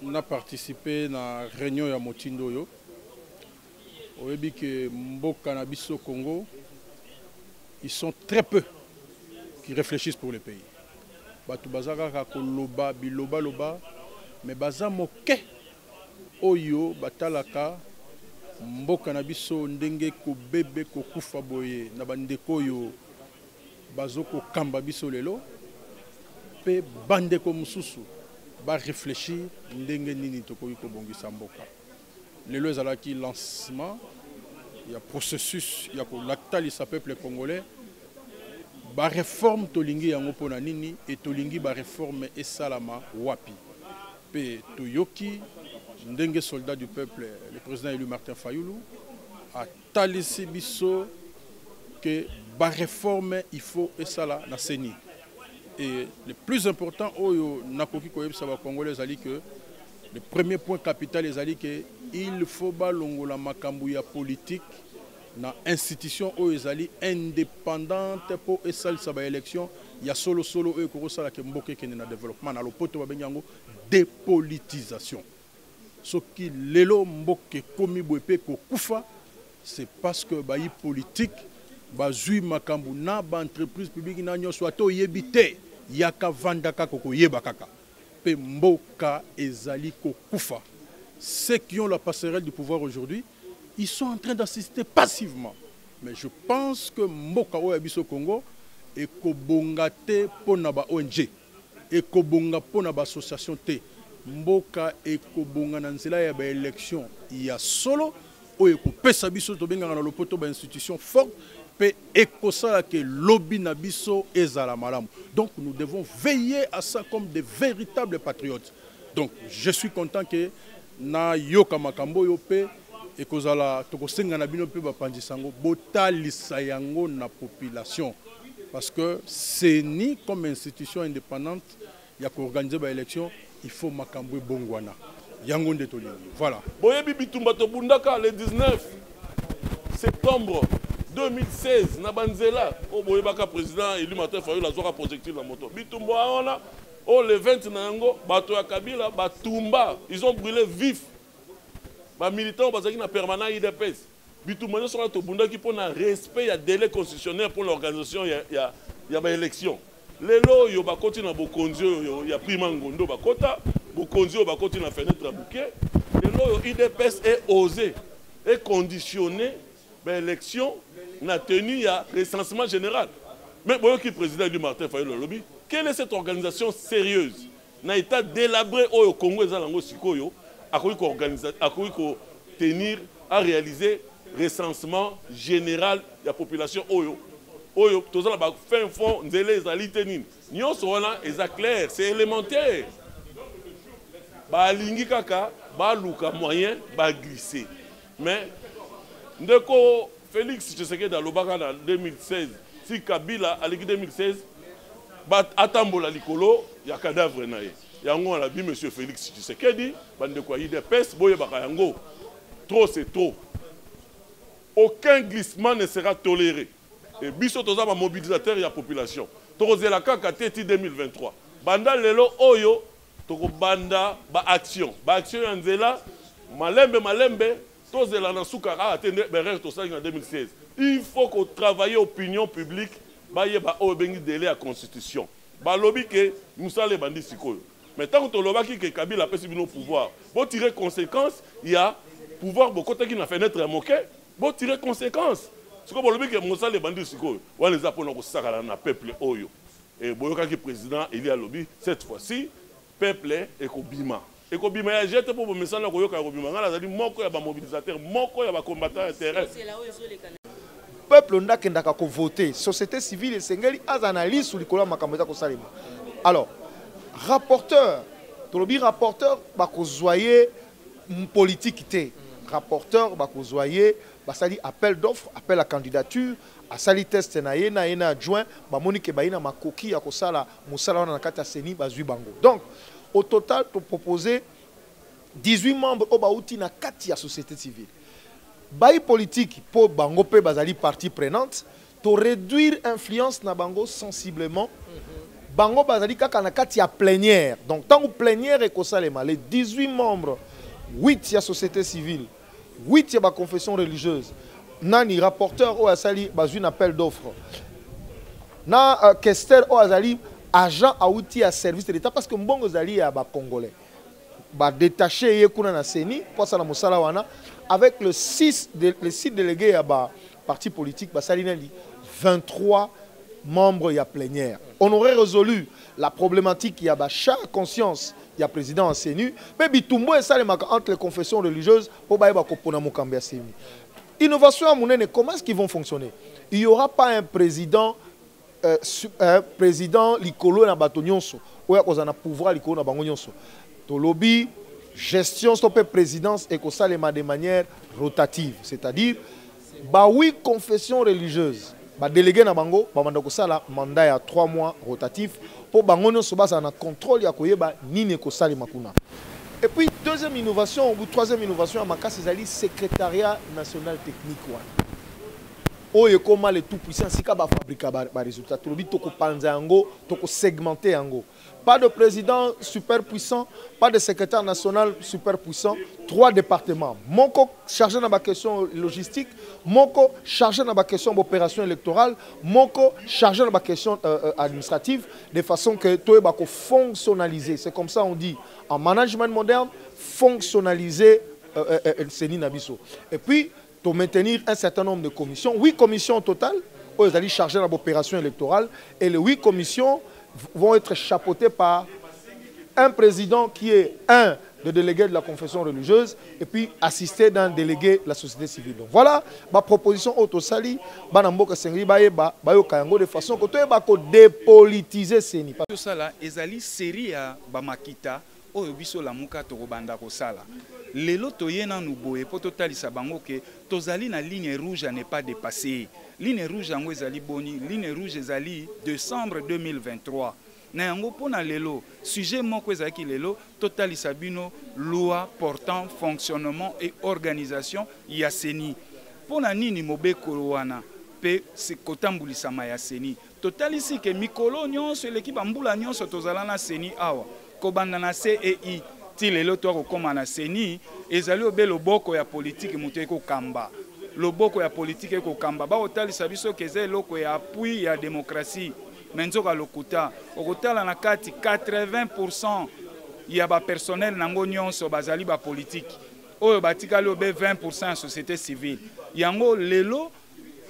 na participé à la réunion ya Motindo yo. Oyebi que mboka na biso Congo, ils sont très peu qui réfléchissent pour le pays. Batu bazaka koloba biloba loba, mais baza moke oyo batalaka mboka na biso ndenge ko bebe ko kufa boye na bandeko yo bazoko kamba biso lelo pe bandeko mususu ba réfléchir ndenge nini tokoki ko bongisa mboka lelo ezalaki lancement ya processus ya ko lactalisa peuple congolais ba réforme tolingi yango pona nini et tolingi ba réforme esalama wapi pe toyoki ndenge soldat du peuple le président élu Martin Fayulu a talisi biso que ba réforme il faut esala na CENI. Et le plus important oyo nakoki koyebisa ba congolais ezali que le premier point capital ezali que il faut balongola makambo ya politique na institution oyo ezali indépendante pour esalisa ba élection ya solo oyo kokosala ke mboka ekende na développement na lopoto babengi yango dépolitisation. Ce qui lelo mboka komi boepe ko kufa c'est parce que bayi politique bazui makambu na ba entreprise publique na nyonso ato yebite yaka vandaka koko yeba kaka pe mboka ezali ko kufa. Ceux qui ont la passerelle du pouvoir aujourd'hui, ils sont en train d'assister passivement. Mais je pense que mboka oyo biso Congo et ko bongate pona ba ONG et ko bonga pona ba association te mboka et ko bonga na nzela ya ba élection ya solo oyo ko pesa biso to benga na lopoto ba institution forte pe ekosala ke lobby na biso ezala malamu. Donc nous devons veiller à ça comme des véritables patriotes. Donc je suis content que na yoka makambo yo pe ekozala tokosenga na bino pe bapandisango botalisa yango na population parce que CENI comme institution indépendante ya ko organiser ba élection il faut makambo bongwana yango ndetoli. Voilà. Boyebi bitumba to bundaka le 19 septembre 2016 na banzela o boyebaka président élu Martin Fayulu la zoka projectile na moto bitumba ona o le 20 na yango bato ya Kabila batumba ils ont brûlé vif ba militants bazaki na permanent IDPS bitumba ne sera to bundaki pour na respect ya délai constitutionnel pour l'organisation ya ba élection lelo yo bakoti na bokonzi yo ya prima ngondo bakota bokonzi yo bakoti na fenêtre bouquet lelo yo IDPS est osé et conditionné ba élection na tenu ya recensement général. Mais bon qui président du Martin Fayulu lobby, quelle est cette organisation sérieuse na état délabré au Congo ezalango sikoyo akoki ko organiser akoki ko tenir à réaliser recensement général de la population oyo oyo tozala ba fin fond nzele ezali tenini nyonso wana eza clair c'est élémentaire ba lingi kaka ba luka moyen ba glisser mais ndeko Félix Tshisekedi alobaka en 2016 si Kabila aliki 2016 bat atambola likolo ya cadavre na ye yango on a dit monsieur Félix Tshisekedi bandeko IDPS boye baka yango trop c'est trop aucun glissement ne sera toléré et biso toza ba mobilisateur ya population tokozela kaka teti 2023 banda lelo oyo toko banda ba action ya nzela malembe tozela na sukara atende berère tosali en 2016 il faut qu'on travaille opinion publique baye ba o bengi délai à constitution ba lobby que musale bandi sikoyo mais tant que lobaki que Kabila pesi bino pouvoir bo tirer conséquence il y a pouvoir bo côté qui na fenêtre moqué bo tirer conséquence siko bo lobby que musale bandi sikoyo wana za pona ko sakala na peuple oyo et boyoka ki président il y a lobby cette fois-ci peuple et ko bima. Et quand bima ya jete pour message na koyoka ko bima ngala zali moko ya ba mobilisateur moko ya ba combattant terrain peuple ndakendaka ko voter société civile et sengeli az analyse sur likola makambo ko salima. Alors rapporteur tolobi rapporteur ba ko zoyer politique té rapporteur ba ko zoyer ba sali appel d'offre appel à candidature a sali test na yena adjoint ba monique ba ina makoki ya ko sala musala wana na kata seni ba zui bango. Donc au total to proposer 18 membres au bauti na kati ya société civile. Bayi politique pour bango pe bazali partie prenante to réduire influence na bango sensiblement. Bango bazali kaka na kati ya plénière. Donc tant que plénière et kosalema les 18 membres 8 ya société civile, 8 ya ba confession religieuse. Nani rapporteur au asali bazui na appel d'offre. Na Kester au asali agent à outil à service de l'État parce que mbongo zali ya ba congolais. Ba détaché yekuna na seni pour ça na musala wana avec le 6 délégués à ba parti politique ba salinali 23 membres ya plénière. On aurait résolu la problématique ya ba chaque conscience ya président en CENU mais bitumbo et ça entre les confessions religieuses pour ba kopona mokambe ya seni. Innovation à Mounene, comment est-ce qu'ils vont fonctionner? Il n'y aura pas un président président likolo na bato nyonso oya kozana pouvoir likolo na bango nyonso. Tolobi gestion stopé présidence et kosalema de manière rotative, c'est-à-dire ba oui confession religieuse ba délégué na bango ba manda kosala mandat ya 3 mois rotatif pour bango nyonso basa na contrôle ya koyeba nini kosalema kuna. Et puis deuxième innovation ou troisième innovation à Makasi Zali secrétariat national technique wana. Oye comment les tout puissants sika ba fabriquer ba résultat tolobi toko panza yango toko segmenter yango. Pas de président super puissant, pas de secrétaire national super puissant, 3 départements. Moko chargé dans la question logistique, Moko chargé dans la question d'opération électorale, Moko chargé dans la question administrative, de façon que tout est fonctionnalisé. C'est comme ça on dit en management moderne, fonctionnaliser Seni Nabiso. Et puis, pour maintenir un certain nombre de commissions, 8 commissions au total, ils allaient charger dans l'opération électorale, et les 8 commissions vont être chapeautées par un président qui est un des délégués de la confession religieuse et puis assisté d'un délégué de la société civile. Donc voilà ma proposition au Tosali, Banamboka Sengri Bayo Kayango de façon que tu es dépolitiser Seni. Tout ça là, ezali série à Bamakita, oyo biso la muka torobanda kosala. Lelo toyena nous boye pour totalisa bango que tozali na ligne rouge à ne pas dépasser. Ligne rouge yango ezali boni, ligne rouge ezali décembre 2023. Na yango pona lelo, sujet moko ezaki lelo, totalisa bino loi portant fonctionnement et organisation ya Seni. Pona nini mobeko wana pe se kotambulisa ya Seni. Totalisi ke mikolo nyonso l'équipe mbula nyonso tozala na Seni awa. Kobanda na CEI ti lelo to kokoma na Seni ezali obe loboko ya politique muto eko kamba. Loboko ya politique eko kamba ba otalisa biso keze eloko ya appui ya démocratie. Menzoka lokuta okotala na kati 80% ya ba personnel nango nyonso bazali ba politique. Oyo batikali obe 20% ya société civile. Yango lelo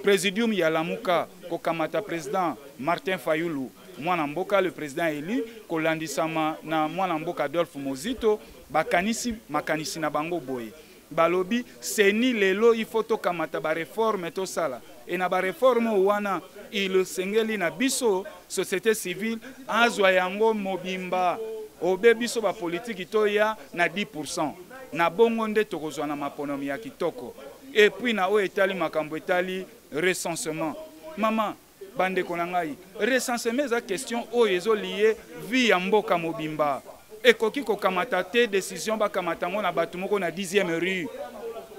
présidium ya Lamuka kokamata président Martin Fayulu mwana mboka le président élu kolandisama na mwana mboka Adolphe Mozito bakanisi makanisi na bango boye balobi Seni lelo il faut to kamata ba réforme to sala et na ba réforme wana il sengeli na biso société civile azwa yango mobimba obe biso ba politique to ya na 10% na bongo nde tokozwa na maponomi ya kitoko et puis na o etali makambo etali recensement maman bande konangai recensement za question o ezo lié vie ya mboka mobimba ekoki ko kamata te décision ba kamata ngo na batu moko na 10e rue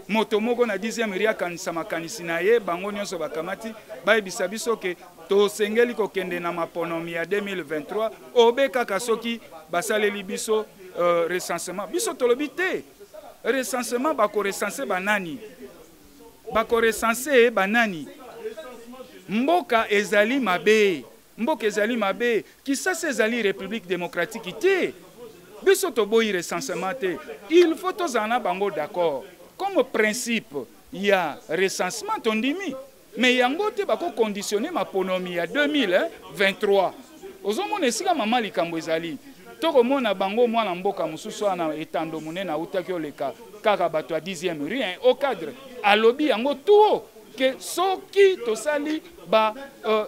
moto moko na 10e rue akanisa makanisi na ye bango nyonso bakamati bayebisa biso ke to sengeli ko kende na maponomi ya 2023 obeka kasoki basaleli biso recensement biso tolobi te recensement bako recenser banani bako recenser banani mboka ezali mabe mboka ezali mabe kisasa ezali république démocratique te biso toboyi recensement te il faut tozana bango d'accord comme principe il y a recensement tondimi mais yango te bako conditionner maponomi ya 2023 ozomona esika mama likambo ezali tokomona bango mwana mboka mususu ana etando munene utaki oleka kaka bato ya 10e rue au cadre alobi yango tout que soki tosali ba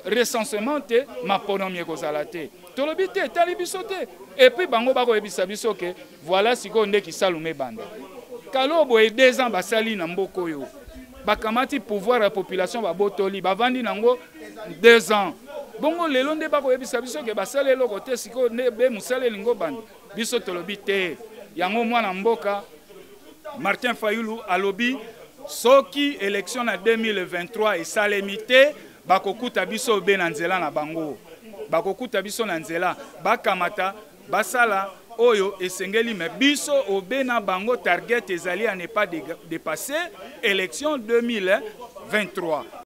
recensement te maponomi ekozala te tolobi te etali biso te et puis bango bakoyebisa biso ke voilà sikoyo nde kisalume banda kalo boye 2 ans basali na mboka oyo bakamati pouvoir ya population babotoli bavandi nango 2 ans bongo lelo nde bakoyebisa biso ke basali eloko te sikoyo nde be mosala elingo banda biso tolobi te yango mwana mboka Martin Fayulu alobi soki élection na 2023 esalemi te bakokuta biso be na nzela na bango bakokuta biso na nzela bakamata basala oyo esengeli me biso obe na bango target ezali à ne pas dépasser élection 2023